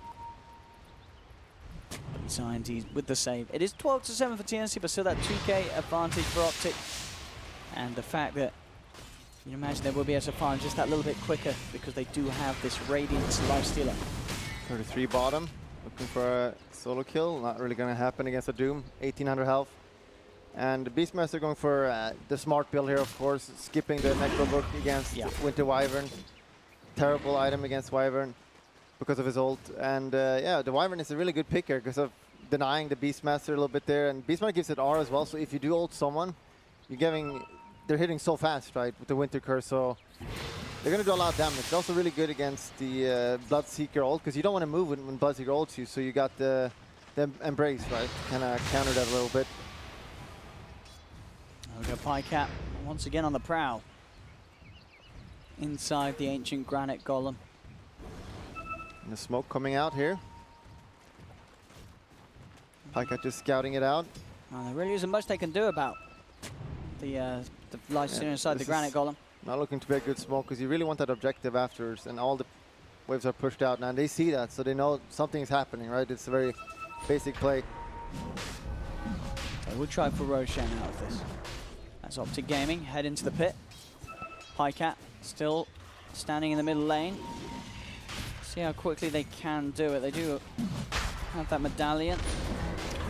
Scientists with the save. It is 12-7 for TNC, but still that 2K advantage for Optic. And the fact that you imagine they will be able to farm just that little bit quicker because they do have this Radiance lifestealer. 33 bottom, looking for a solo kill. Not really going to happen against a Doom. 1800 health. And the Beastmaster going for the smart build here, of course, skipping the Necrobook against Winter Wyvern. Terrible item against Wyvern because of his ult. And yeah, the Wyvern is a really good pick here because of denying the Beastmaster a little bit there. And Beastmaster gives it R as well, so if you do ult someone, they're hitting so fast, right, with the Winter Curse, so they're going to do a lot of damage. It's also really good against the Bloodseeker ult because you don't want to move when Bloodseeker ults you, so you got the Embrace, right, to kind of counter that a little bit. We've got Pycat once again on the prowl. Inside the Ancient Granite Golem. And the smoke coming out here. Pycat just scouting it out. Well, there really isn't much they can do about the lifestealer inside the Granite Golem. Not looking to be a good smoke because you really want that objective afterwards, and all the waves are pushed out now. And they see that, so they know something is happening, right? It's a very basic play. So we'll try for Roshan out of this. That's Optic Gaming, head into the pit. Pycat still standing in the middle lane. See how quickly they can do it. They do have that medallion.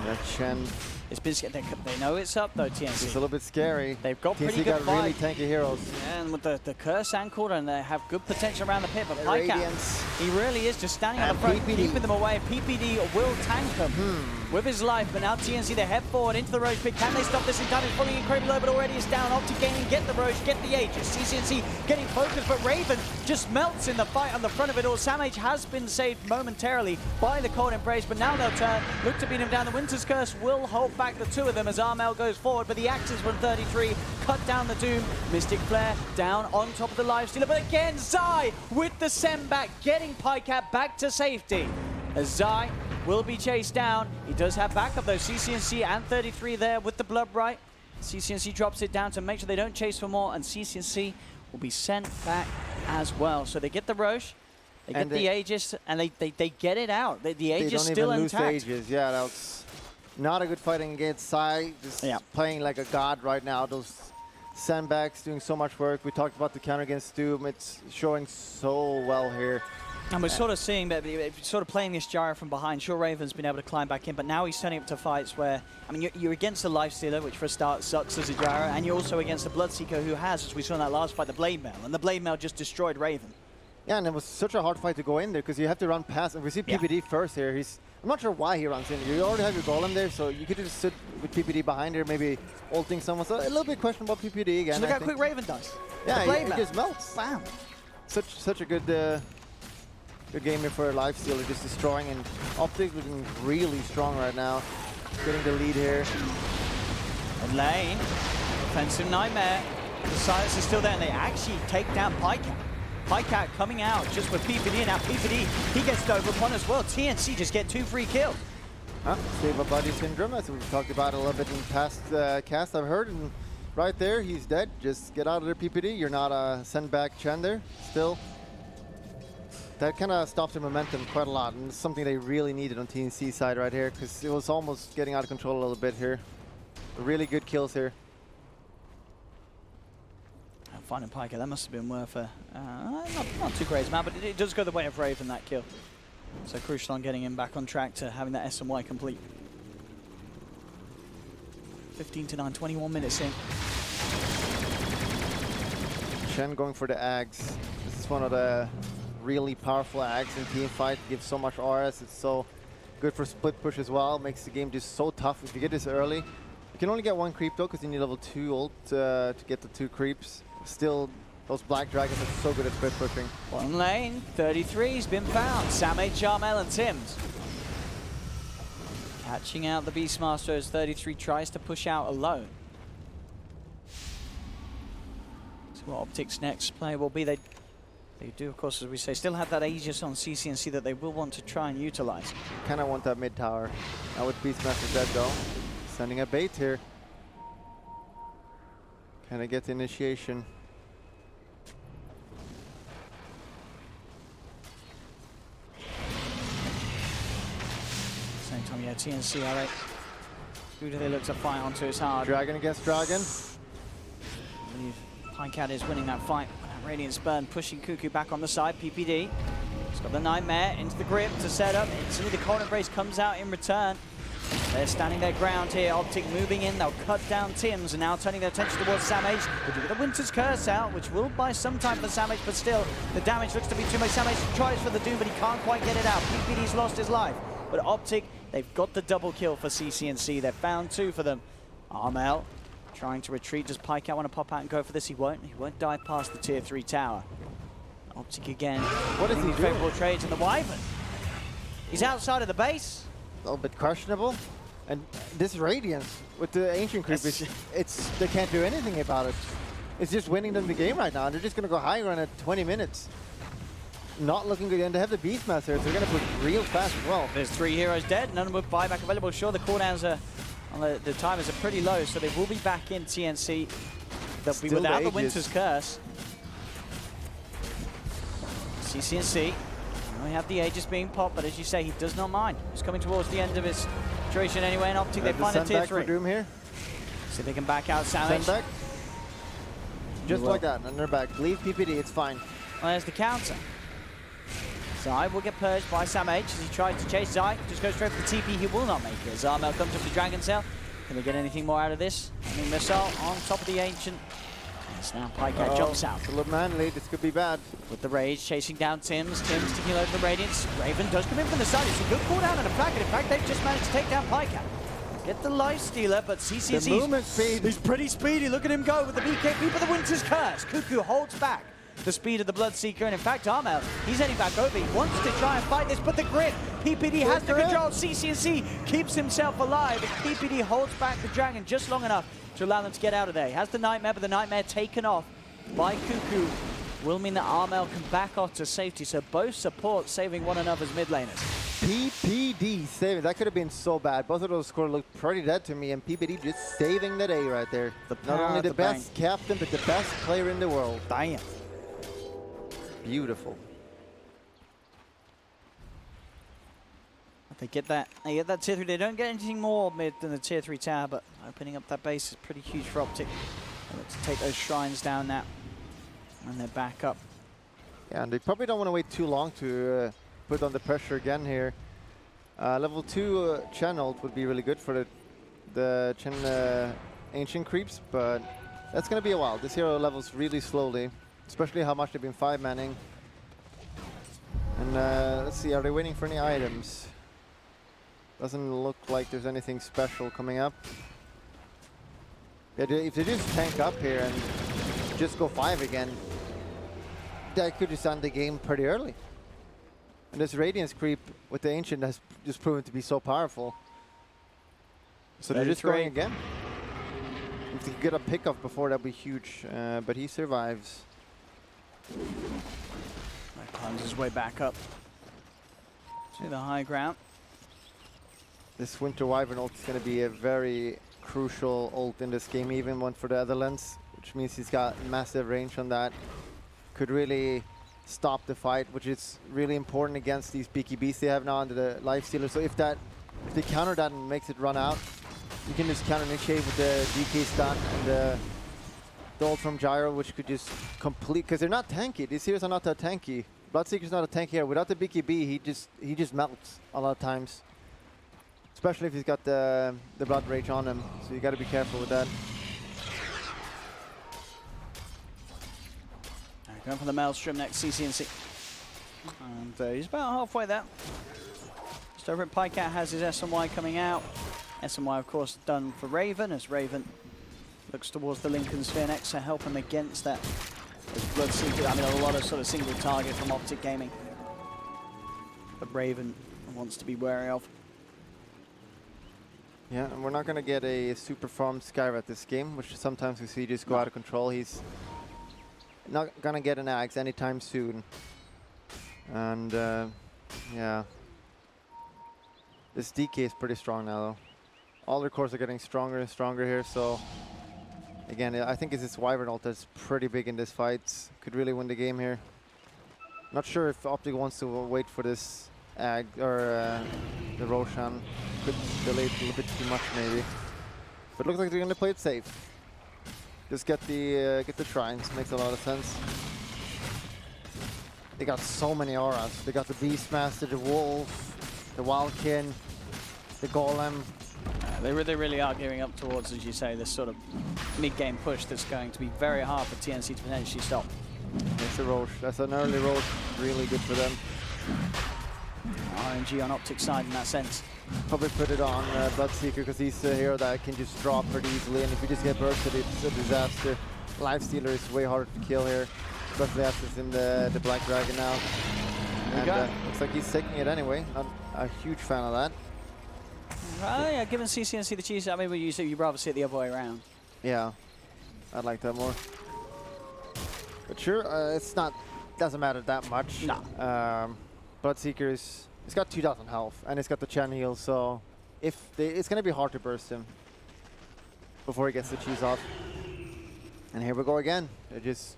Yeah, Chen. It's been they know it's up though, TNC. It's a little bit scary. They've got pretty TNC good got really tanky heroes. Yeah, and with the curse anchored, and they have good potential around the pit, but Pycat, he really is just standing on the front, keeping them away. PPD will tank them with his life, but now TNC, they head forward into the Roche pit. Can they stop this in time? It's falling incredibly low, but already it's down. Optic Gaming get the Roche, get the Aegis. CCNC getting focused, but Raven just melts in the fight on the front of it all. Samage has been saved momentarily by the Cold Embrace, but now they'll turn, look to beat him down. The Winter's Curse will hold back the two of them as Armel goes forward, but the Axes from 33 cut down the Doom. Mystic Flare down on top of the Lifestealer, but again, Zai with the send back, getting Pycat back to safety. As Zai will be chased down. He does have backup though, CCNC and 33 there with the Blood Bright. CCNC drops it down to make sure they don't chase for more, and CCNC will be sent back as well. So they get the Roche, they get the Aegis, and they get it out. The Aegis still intact. They don't even lose the Aegis. Yeah, that's not a good fighting against Sai. Just playing like a god right now. Those sandbags doing so much work. We talked about the counter against Doom. It's showing so well here. And we're sort of seeing that, sort of playing this Gyro from behind. Sure, Raven's been able to climb back in, but now he's turning up to fights where, I mean, you're against the Lifestealer, which for a start sucks as a Gyro, and you're also against the Bloodseeker, who has, as we saw in that last fight, the Blade Mail, and the Blade Mail just destroyed Raven. Yeah, and it was such a hard fight to go in there because you have to run past, and we see PPD first here. I'm not sure why he runs in. You already have your Golem there, so you could just sit with PPD behind there, maybe ulting someone. So a little bit questionable about PPD again. So look how quick Raven does. Yeah, he just melts. Bam. Such a good good game here for a Lifestealer, just destroying, and Optic looking really strong right now. Getting the lead here. And lane, offensive nightmare. The silence is still there, and they actually take down Pycat. Pycat coming out just with PPD, and now PPD, he gets over one as well. TNC just get 2 free kills. Save a buddy syndrome, as we've talked about a little bit in past casts I've heard, and right there, he's dead. Just get out of there, PPD. You're not a send back Chen there, still. That kind of stopped the momentum quite a lot, and it's something they really needed on TNC side right here, because it was almost getting out of control a little bit here. Really good kills here. Finding Pycat, that must have been worth a not too crazy amount, but it does go the way of Raven, that kill. So crucial on getting him back on track to having that SMY complete. 15-9, 21 minutes in. Chen going for the Ags. This is one of the really powerful Ags in team fight. Gives so much RS. It's so good for split push as well. Makes the game just so tough if you get this early. You can only get 1 creep though, because you need level 2 ult to get the 2 creeps. Still, those Black Dragons are so good at split pushing. One lane, 33's been found. Samage, Charmel, and Tims. Patching out the Beastmaster as 33 tries to push out alone. So what Optic's next play will be. They do, of course, as we say, still have that Aegis on CCNC that they will want to try and utilize. Kind of want that mid tower. Now with Beastmaster dead though. Sending a bait here. Kind of get the initiation. Same time, yeah, TNC, all right. Who do they look to fight onto? It's hard. Dragon against Dragon. I believe Pycat is winning that fight. Radiant Spurn pushing Cuckoo back on the side. PPD. He's got the Nightmare into the grip to set up. Instantly the Cold Embrace comes out in return. They're standing their ground here. Optic moving in. They'll cut down Tims and now turning their attention towards Samage. They do get the Winter's Curse out, which will buy some time for Samage, but still the damage looks to be too much. Samage tries for the Doom, but he can't quite get it out. PPD's lost his life. But Optic, they've got the double kill for CCNC. They've found 2 for them. Armel trying to retreat. Does Pycat want to pop out and go for this? He won't. He won't dive past the tier 3 tower. Optic again. What is he doing? Favorable trades in the Wyvern. He's outside of the base. A little bit questionable. And this Radiance with the Ancient Creep, they can't do anything about it. It's just winning them the game right now. And they're just going to go high run at 20 minutes. Not looking good. And they have the Beastmaster, so they're going to push real fast as well. There's 3 heroes dead. None with buyback available. Sure, the cooldowns are... The timers are pretty low, so they will be back in TNC. They'll be Still without the the Winter's Curse. CCNC. We have the Aegis being popped, but as you say, he does not mind. He's coming towards the end of his duration anyway, and Optic, they find a tier 3. Doom here. See if they can back out Samage. Send back. Just like that, and they're back. Leave PPD, it's fine. Well, there's the counter. Zai will get purged by Samage as he tries to chase Zai. Just goes straight for the TP. He will not make it. Zarmel comes up to Dragon Cell. Can they get anything more out of this? I mean, Missile on top of the Ancient. Yes, now Pycat jumps out. A little manly, this could be bad. With the Rage chasing down Tims. Tims taking over the Radiance. Raven does come in from the side. It's a good cooldown and a packet. In fact, they've just managed to take down Pycat. Get the Life Stealer, but CCNC, he's pretty speedy. Look at him go with the BKB for the Winter's Curse. Cuckoo holds back the speed of the Bloodseeker, and in fact, Armel, he's heading back over. He wants to try and fight this, but the grip. PPD has the control. CCNC keeps himself alive, and PPD holds back the Dragon just long enough to allow them to get out of there. He has the Nightmare, but the Nightmare taken off by Cuckoo will mean that Armel can back off to safety, so both support saving one another's mid laners. PPD saving. That could have been so bad. Both of those scores looked pretty dead to me, and PPD just saving the day right there. Not only the best captain, but the best player in the world. Damn. Beautiful. They get that tier 3. They don't get anything more mid than the tier 3 tower, but opening up that base is pretty huge for Optic. They look to take those shrines down now, and they're back up. Yeah, and they probably don't want to wait too long to put on the pressure again here. Level 2 channeled would be really good for the Ancient Creeps, but that's going to be a while. This hero levels really slowly, especially how much they've been 5-manning. And let's see, are they waiting for any items? Doesn't look like there's anything special coming up. Yeah, if they just tank up here and just go 5 again, that could just end the game pretty early. And this Radiance creep with the Ancient has just proven to be so powerful. So they're just going again. If they could get a pickoff before, that'd be huge. But he survives. Climbs his way back up to the high ground. This Winter Wyvern ult is going to be a very crucial ult in this game, even one for the Netherlands, which means he's got massive range on that. Could really stop the fight, which is really important against these BKBs they have now under the Life Stealer. So if they counter that and makes it run out, you can just counter initiate with the DK stun and the ult from Gyro, which could just complete, because they're not tanky. These heroes are not that tanky. Bloodseeker's not a tanky hero. Without the BKB, he just melts a lot of times. Especially if he's got the Blood Rage on him, so you got to be careful with that. Going for the Maelstrom next, CCNC. And he's about halfway there. Just over at Pycat has his SMY coming out. SMY, of course, done for Raven, as Raven looks towards the Lincoln Sphere next to help him against that. Bloodseeker, I mean, a lot of sort of single target from Optic Gaming. But Raven wants to be wary of. Yeah, and we're not going to get a super farmed Skyrat this game, which sometimes we see just go out of control. He's not going to get an axe anytime soon. And yeah. This DK is pretty strong now, though. All their cores are getting stronger and stronger here, so again, I think it's this Wyvern ult that's pretty big in this fight. Could really win the game here. Not sure if Optic wants to wait for this Ag or the Roshan. Could delay it a little bit too much, maybe. But looks like they're going to play it safe. Just get the shrines. Makes a lot of sense. They got so many auras. They got the Beastmaster, the Wolf, the Wildkin, the Golem. They really are gearing up towards, as you say, this sort of mid-game push that's going to be very hard for TNC to potentially stop. It's a Roche. That's an early Roche. Really good for them. RNG on Optic side in that sense. Probably put it on Bloodseeker because he's a hero that can just drop pretty easily, and if you just get bursted, it's a disaster. Lifestealer is way harder to kill here, especially after it's in the Black Dragon now. And looks like he's taking it anyway. Not a huge fan of that. Yeah, given CCNC the cheese, I mean, you'd rather see it the other way around. Yeah, I'd like that more. But sure, doesn't matter that much. No. Bloodseeker's, it's got 2,000 health, and it's got the Chen heal, so it's going to be hard to burst him before he gets the cheese off. And here we go again. They're just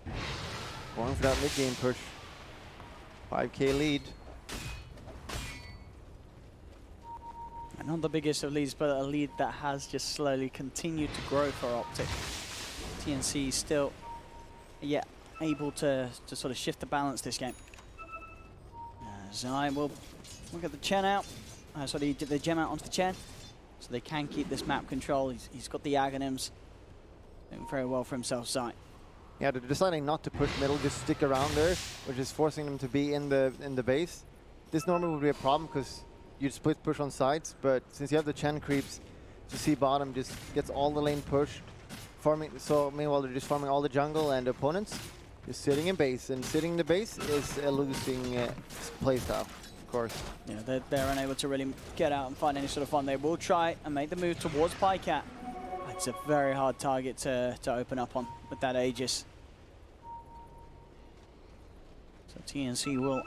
going for that mid-game push. 5k lead. Not the biggest of leads, but a lead that has just slowly continued to grow for Optic. TNC still, able to sort of shift the balance this game. Zai will get the Chen out, the gem out onto the Chen, so they can keep this map control. He's got the Aghanims, doing very well for himself, Zai. Yeah, they're deciding not to push middle, just stick around there, which is forcing them to be in the base. This normally would be a problem because you'd split push on sides, but since you have the Chen creeps, you see bottom just gets all the lane pushed, farming. So meanwhile they're just farming all the jungle and opponents, just sitting in base, and sitting in the base is a losing playstyle, of course. Yeah, they're unable to really get out and find any sort of fun. They will try and make the move towards Pycat. It's a very hard target to open up on with that Aegis. So TNC will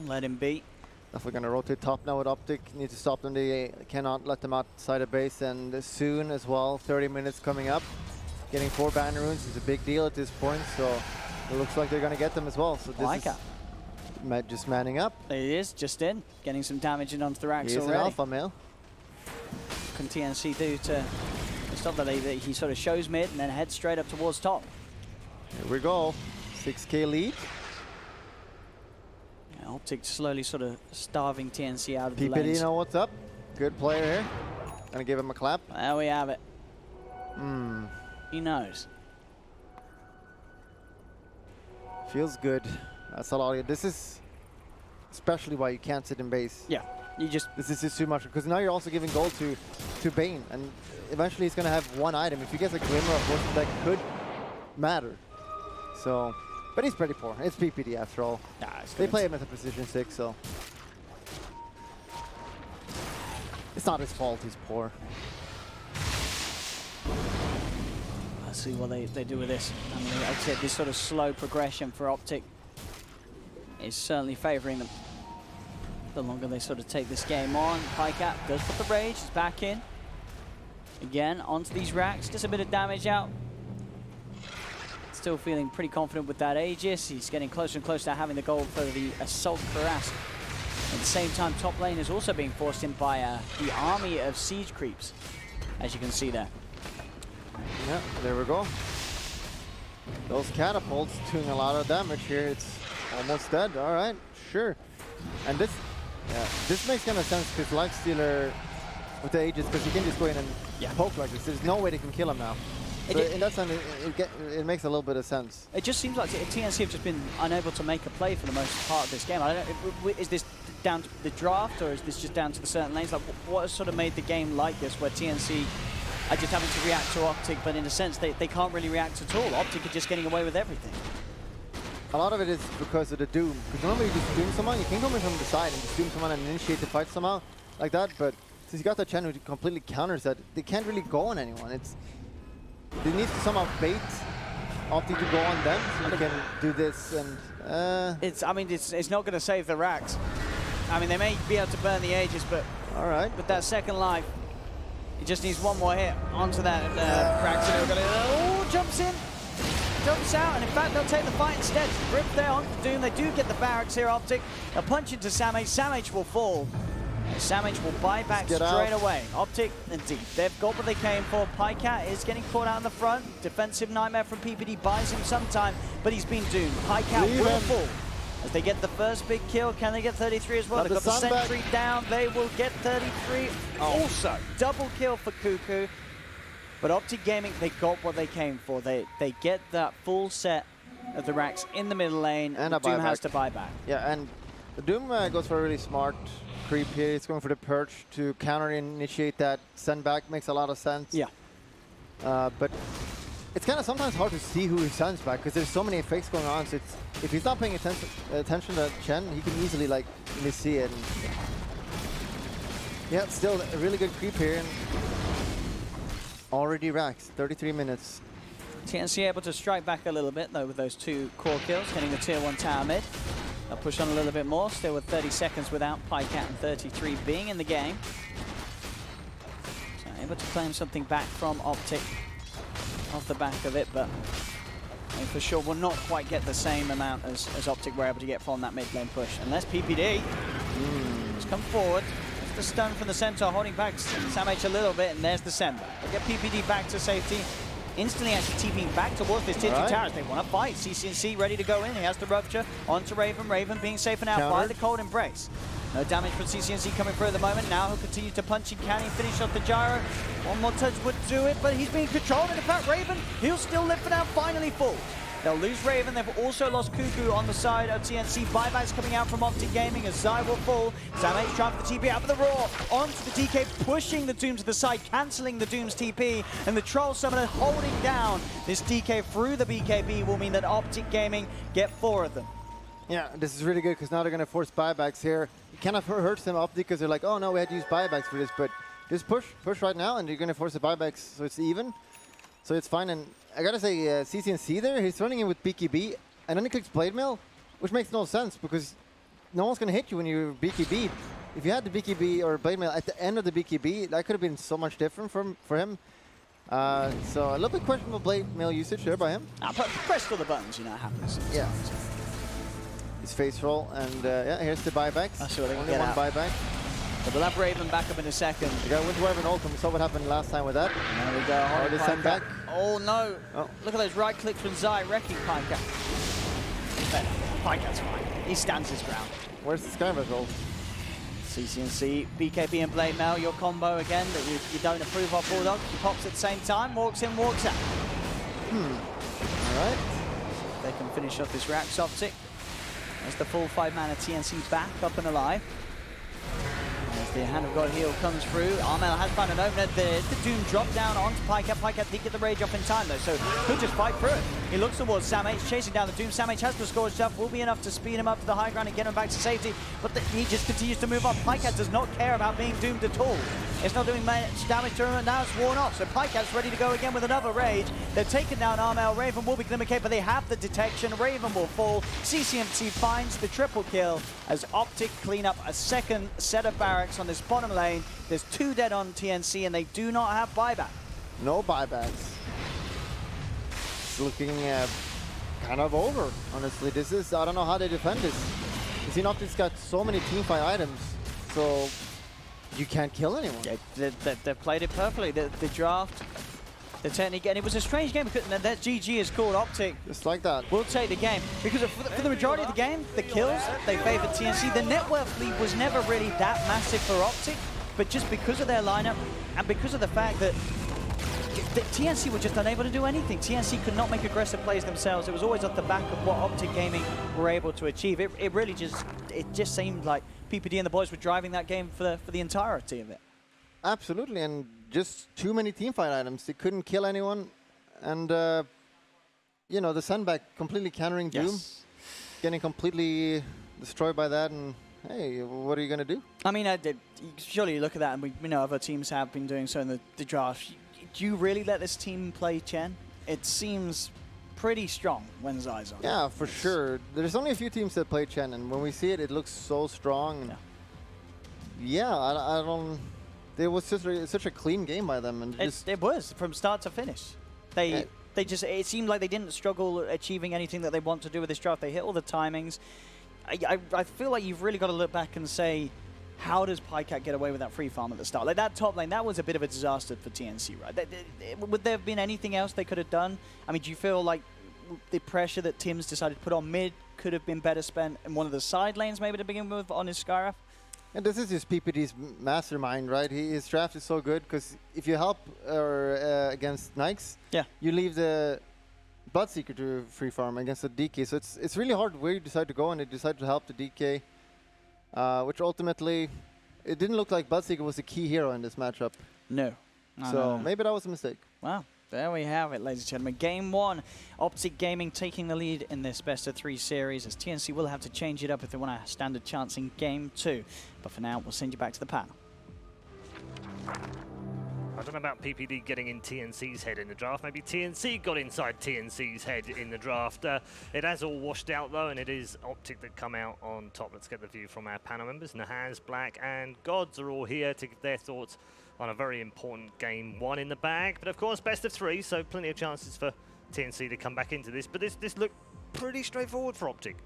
let him be. Definitely going to rotate top now with Optic. Need to stop them. They cannot let them outside of base, and soon as well. 30 minutes coming up. Getting 4 banner runes is a big deal at this point, so it looks like they're going to get them as well. So this is just manning up. There he is, just in, getting some damage in onto the racks He is already. an alpha male. What can TNC do to stop that? He sort of shows mid and then heads straight up towards top. Here we go. 6k lead. Optic slowly sort of starving TNC out of the lanes. PPD know what's up. Good player here. Gonna give him a clap. There we have it. He knows. Feels good. That's a lot. This is especially why you can't sit in base. Yeah, you just... This is just too much, because now you're also giving gold to Bane, and eventually he's gonna have one item. If he gets a glimmer of what that could matter. So... But he's pretty poor. It's PPD after all. Nah, they play him at a position 6, so it's not his fault. He's poor. Let's see what they do with this. I mean, like I said, this sort of slow progression for Optic is certainly favouring them. The longer they sort of take this game on, Pycat goes for the rage. He's back in again onto these racks. Gets a bit of damage out. Still feeling pretty confident with that Aegis. He's getting closer and closer to having the gold for the Assault Cuirass. At the same time, top lane is also being forced in by the army of siege creeps, as you can see there. Yeah, there we go. Those catapults doing a lot of damage here. It's almost dead. All right, sure. And this makes kind of sense because Lifestealer with the Aegis, because you can just go in and poke like this. There's no way they can kill him now. So in that sense, it makes a little bit of sense. It just seems like TNC have just been unable to make a play for the most part of this game. I don't know, is this down to the draft, or is this just down to the certain lanes? Like, what has sort of made the game like this, where TNC are just having to react to Optic, but in a sense, they can't really react at all? Optic are just getting away with everything. A lot of it is because of the Doom. Because normally you just Doom someone, you can come in from the side and just Doom someone and initiate the fight somehow like that, but since you got the Chen who completely counters that, they can't really go on anyone. They need to somehow bait Optic to go on them so they can do this. And it's not going to save the racks. I mean, they may be able to burn the Aegis, but all right, with that second life, he just needs one more hit onto that Braxton. Jumps in, jumps out, and in fact, they'll take the fight instead. Rip there onto Doom. They do get the barracks here, Optic. A punch into Samage. Samage will fall. Samage will buy back straight away. Optic and Deep. They've got what they came for. Pycat is getting caught out in the front. Defensive nightmare from PPD buys him some time, but he's been doomed. Pycat will fall. As they get the first big kill, can they get 33 as well? They've got the sentry down. They will get 33 also. Double kill for Cuckoo. But Optic Gaming, they got what they came for. They get that full set of the racks in the middle lane, and Doom has to buy back. Yeah, and the Doom goes for a really smart creep here. It's going for the perch to counter-initiate that send back. Makes a lot of sense. Yeah. But it's kind of sometimes hard to see who he sends back because there's so many effects going on. So if he's not paying attention to Chen, he can easily like miss-see it. And yeah, still a really good creep here. And already racks, 33 minutes. TNC able to strike back a little bit though with those 2 core kills, hitting the tier 1 tower mid. They'll push on a little bit more, still with 30 seconds without Pycat and 33 being in the game. So able to claim something back from Optic off the back of it, but for sure will not quite get the same amount as Optic were able to get from that mid lane push. Unless PPD has come forward. There's the stun from the Centaur holding back Samh a little bit, and there's the send back. They get PPD back to safety. Instantly actually TPing back towards this tier 2 towers. They want to fight. CCNC ready to go in. He has the rupture onto Raven. Raven being safer now by the cold embrace. No damage from CCNC coming through at the moment. Now he'll continue to punch and can he finish off the gyro. One more touch would do it, but he's being controlled. And in fact, Raven, he'll still live for now, finally fall. They'll lose Raven. They've also lost Cuckoo on the side of TNC. Buybacks coming out from Optic Gaming as Zai will fall. Samh trying for the TP out of the Raw. Onto the DK, pushing the Doom to the side, cancelling the Doom's TP. And the Troll Summoner holding down this DK through the BKB will mean that Optic Gaming get 4 of them. Yeah, this is really good because now they're going to force buybacks here. It kind of hurts them up because they're like, oh no, we had to use buybacks for this, but just push right now and you're going to force the buybacks so it's even. So it's fine. And I got to say, CCNC there, he's running in with BKB and then he clicks Blade Mail, which makes no sense because no one's going to hit you when you're BKB. If you had the BKB or Blade Mail at the end of the BKB, that could have been so much different for him. So a little bit questionable Blade Mail usage there by him. Press all the buttons, you know, it happens. Yeah. His face roll, and yeah, here's the buybacks. That's what they Only get one out. buyback. But we'll have Raven back up in a second. They got Windwave and Ultim. We saw what happened last time with that. There we go. They send back. Oh no. Oh. Look at those right clicks from Zai wrecking Pycat. Pycat's fine. He stands his ground. Where's the Skyward roll? CCNC, BKB and Blade Mail, your combo again that you don't approve of, Bulldog. He pops at the same time, walks in, walks out. All right. They can finish off this Rax Optic. As the full 5-mana TNC back up and alive. As the Hand of God heal comes through, Armel has found an opener. The Doom drop down onto Pycat. Pycat did get the rage off in time though, so could just fight through it. He looks towards Samh, chasing down the Doom. Samh has the score stuff, will be enough to speed him up to the high ground and get him back to safety, but he just continues to move on. Pycat does not care about being doomed at all. It's not doing much damage to him, and now it's worn off, so Pycat's ready to go again with another rage. They've taken down Armel. Raven will be Glimmercape, but they have the detection. Raven will fall. CCMC finds the triple kill as Optic clean up a second set of barracks on this bottom lane. There's 2 dead on TNC, and they do not have buyback. No buybacks. It's looking kind of over, honestly. This is, I don't know how they defend this. You see, Optic's got so many teamfight items, so you can't kill anyone. Yeah, they've played it perfectly. The draft, the technique, and it was a strange game because that GG is called Optic. Just like that. We'll take the game because for the majority of the game, the kills, they favored TNC. The net worth lead was never really that massive for Optic, but just because of their lineup and because of the fact that the TNC were just unable to do anything. TNC could not make aggressive plays themselves. It was always off the back of what Optic Gaming were able to achieve. It really just seemed like PPD and the boys were driving that game for the entirety of it. Absolutely, and just too many teamfight items. They couldn't kill anyone, and you know, the Sunback completely countering Doom, getting completely destroyed by that, and hey, what are you going to do? I mean, surely you look at that, and we know other teams have been doing so in the draft. Do you really let this team play Chen? It seems pretty strong when Zai's on. Yeah, for sure. There's only a few teams that play Chen, and when we see it, it looks so strong. And yeah, I don't. It was such a clean game by them, and it was from start to finish. They just, it seemed like they didn't struggle achieving anything that they want to do with this draft. They hit all the timings. I feel like you've really got to look back and say, how does PyCat get away with that free farm at the start? Like that top lane, that was a bit of a disaster for TNC, right? Would there have been anything else they could have done? I mean, do you feel like the pressure that Tim's decided to put on mid could have been better spent in one of the side lanes maybe to begin with on his Skyrath? And this is his PPD's mastermind, right? His draft is so good because if you help against Nikes, you leave the Bloodseeker to free farm against the DK. So it's really hard where you decide to go, and they decided to help the DK, which ultimately, it didn't look like Bloodseeker was the key hero in this matchup. No. So maybe that was a mistake. Wow. There we have it, ladies and gentlemen. Game 1, Optic Gaming taking the lead in this best-of-3 series, as TNC will have to change it up if they want a standard chance in Game 2. But for now, we'll send you back to the panel. I don't know about PPD getting in TNC's head in the draft. Maybe TNC got inside TNC's head in the draft. It has all washed out, though, and it is Optic that come out on top. Let's get the view from our panel members. Nahaz, Black, and Gods are all here to give their thoughts on a very important Game 1 in the bag. But, of course, best-of-3, so plenty of chances for TNC to come back into this. But this looked pretty straightforward for Optic.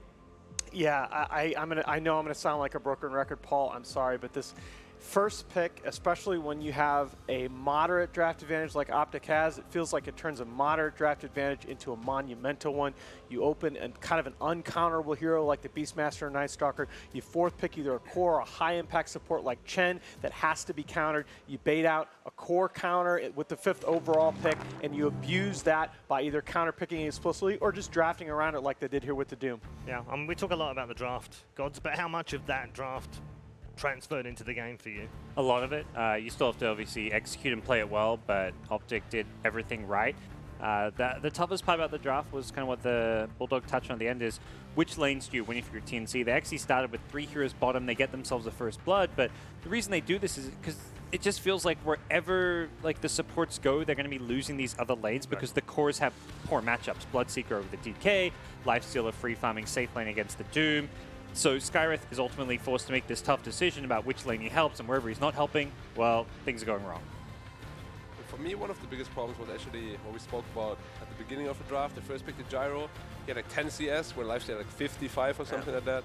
Yeah, I know I'm gonna sound like a broken record, Paul. I'm sorry, but this first pick, especially when you have a moderate draft advantage like Optic has, it feels like it turns a moderate draft advantage into a monumental one. You open and kind of an uncounterable hero like the Beastmaster or Night Stalker. You fourth pick either a core or a high impact support like Chen that has to be countered. You bait out a core counter with the 5th overall pick, and you abuse that by either counter picking explicitly or just drafting around it like they did here with the Doom. Yeah, we talk a lot about the draft, Gods, but how much of that draft transferred into the game for you? A lot of it. You still have to obviously execute and play it well, but Optic did everything right. The toughest part about the draft was kind of what the Bulldog touched on at the end is which lanes do you win if you're TNC. They actually started with 3 heroes bottom. They get themselves a first blood, but the reason they do this is because it just feels like wherever like the supports go, they're going to be losing these other lanes because the cores have poor matchups. Bloodseeker over the DK, Lifestealer free farming safe lane against the Doom. So Skyrath is ultimately forced to make this tough decision about which lane he helps, and wherever he's not helping, well, things are going wrong. For me, one of the biggest problems was actually what we spoke about at the beginning of the draft. The first pick, the Gyro, he had like 10 CS, where Lifesteal had like 55 or something like that.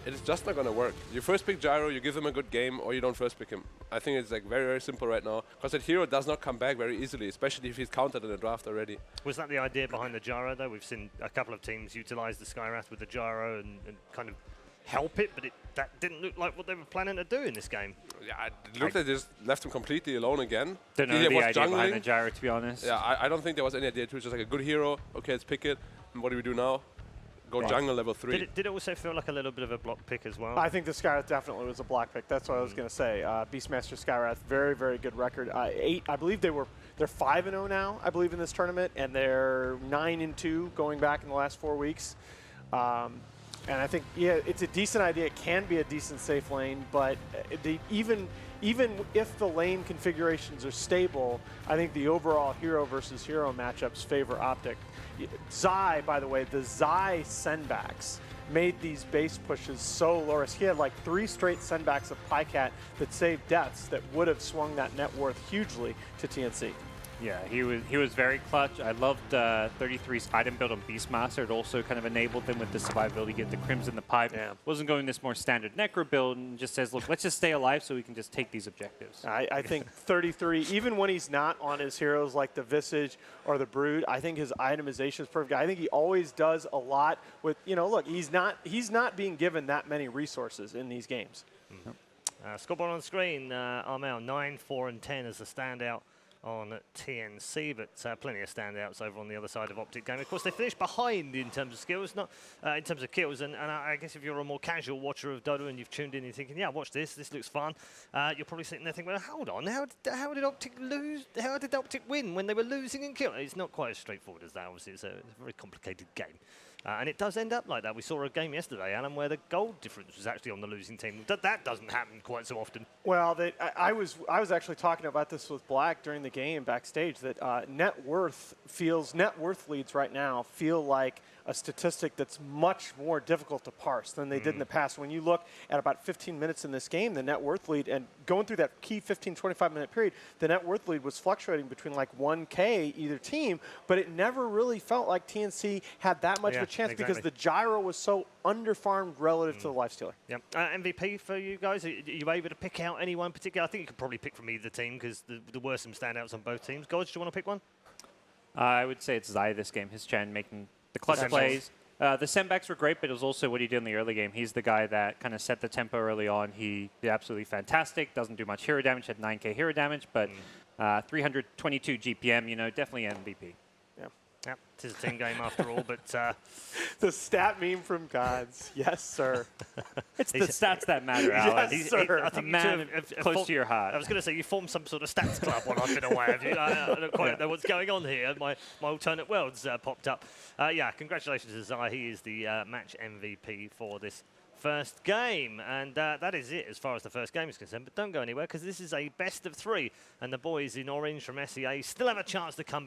It is just not going to work. You first pick Gyro, you give him a good game, or you don't first pick him. I think it's like very, very simple right now, because that hero does not come back very easily, especially if he's countered in the draft already. Was that the idea behind the Gyro, though? We've seen a couple of teams utilize the Skyrath with the Gyro and kind of help it, but that didn't look like what they were planning to do in this game. Yeah, it looked like they just left him completely alone again. Don't know the idea behind the Gyro, to be honest. Yeah, I don't think there was any idea to it. Just like a good hero. Okay, let's pick it. And what do we do now? Go jungle level 3. Did it also feel like a little bit of a block pick as well? I think the Skyrath definitely was a block pick. That's what I was going to say. Beastmaster Skyrath, very, very good record. I believe they're 5-0 now, I believe, in this tournament, and they're 9-2 going back in the last 4 weeks. And I think, yeah, it's a decent idea. It can be a decent safe lane, but even if the lane configurations are stable, I think the overall hero versus hero matchups favor Optic. Zai, by the way, the Zai sendbacks made these base pushes so low risk. He had like 3 straight sendbacks of PyCat that saved deaths that would have swung that net worth hugely to TNC. Yeah, he was very clutch. I loved 33's item build on Beastmaster. It also kind of enabled them with the survivability, get the Crimson the Pipe. Yeah. Wasn't going this more standard Necro build and just says, look, let's just stay alive so we can just take these objectives. I think 33, even when he's not on his heroes like the Visage or the Brood, I think his itemization is perfect. I think he always does a lot with, look, he's not being given that many resources in these games. Scoreboard on the screen, Armel, 9, 4, and 10 as the standout on TNC, but plenty of standouts over on the other side of Optic Game. Of course, they finished behind in terms of skills, not in terms of kills. And I guess if you're a more casual watcher of Dota and you've tuned in and you're thinking, yeah, watch this looks fun, you're probably sitting there thinking, well, hold on, how did Optic lose? How did Optic win when they were losing in kills? It's not quite as straightforward as that, obviously. It's a very complicated game. And it does end up like that. We saw a game yesterday, Alan, where the gold difference was actually on the losing team. That doesn't happen quite so often. Well, I was actually talking about this with Black during the game backstage, that net worth leads right now feel like a statistic that's much more difficult to parse than they did in the past. When you look at about 15 minutes in this game, the net worth lead, and going through that key 15, 25-minute period, the net worth lead was fluctuating between like 1K either team, but it never really felt like TNC had that much of a chance because the gyro was so underfarmed relative to the Lifestealer. Yep. MVP for you guys? Are you able to pick out anyone particular? I think you could probably pick from either team because there were some standouts on both teams. Gorge, do you want to pick one? I would say it's Zai this game. His Chen making the clutch plays. The sendbacks were great, but it was also what he did in the early game. He's the guy that kind of set the tempo early on. He did absolutely fantastic. Doesn't do much hero damage. Had 9k hero damage, but 322 GPM. You know, definitely MVP. Yep, it is a team game after all, but... the stat meme from Gods. Yes, sir. It's the stats that matter, Alan. Yes, sir. I think a man close to your heart. I was going to say, you formed some sort of stats club while I've been away. Have you? I don't quite know what's going on here. My alternate worlds popped up. Yeah, congratulations to Zai. He is the match MVP for this first game. And that is it as far as the first game is concerned. But don't go anywhere because this is a best of 3. And the boys in orange from SEA still have a chance to come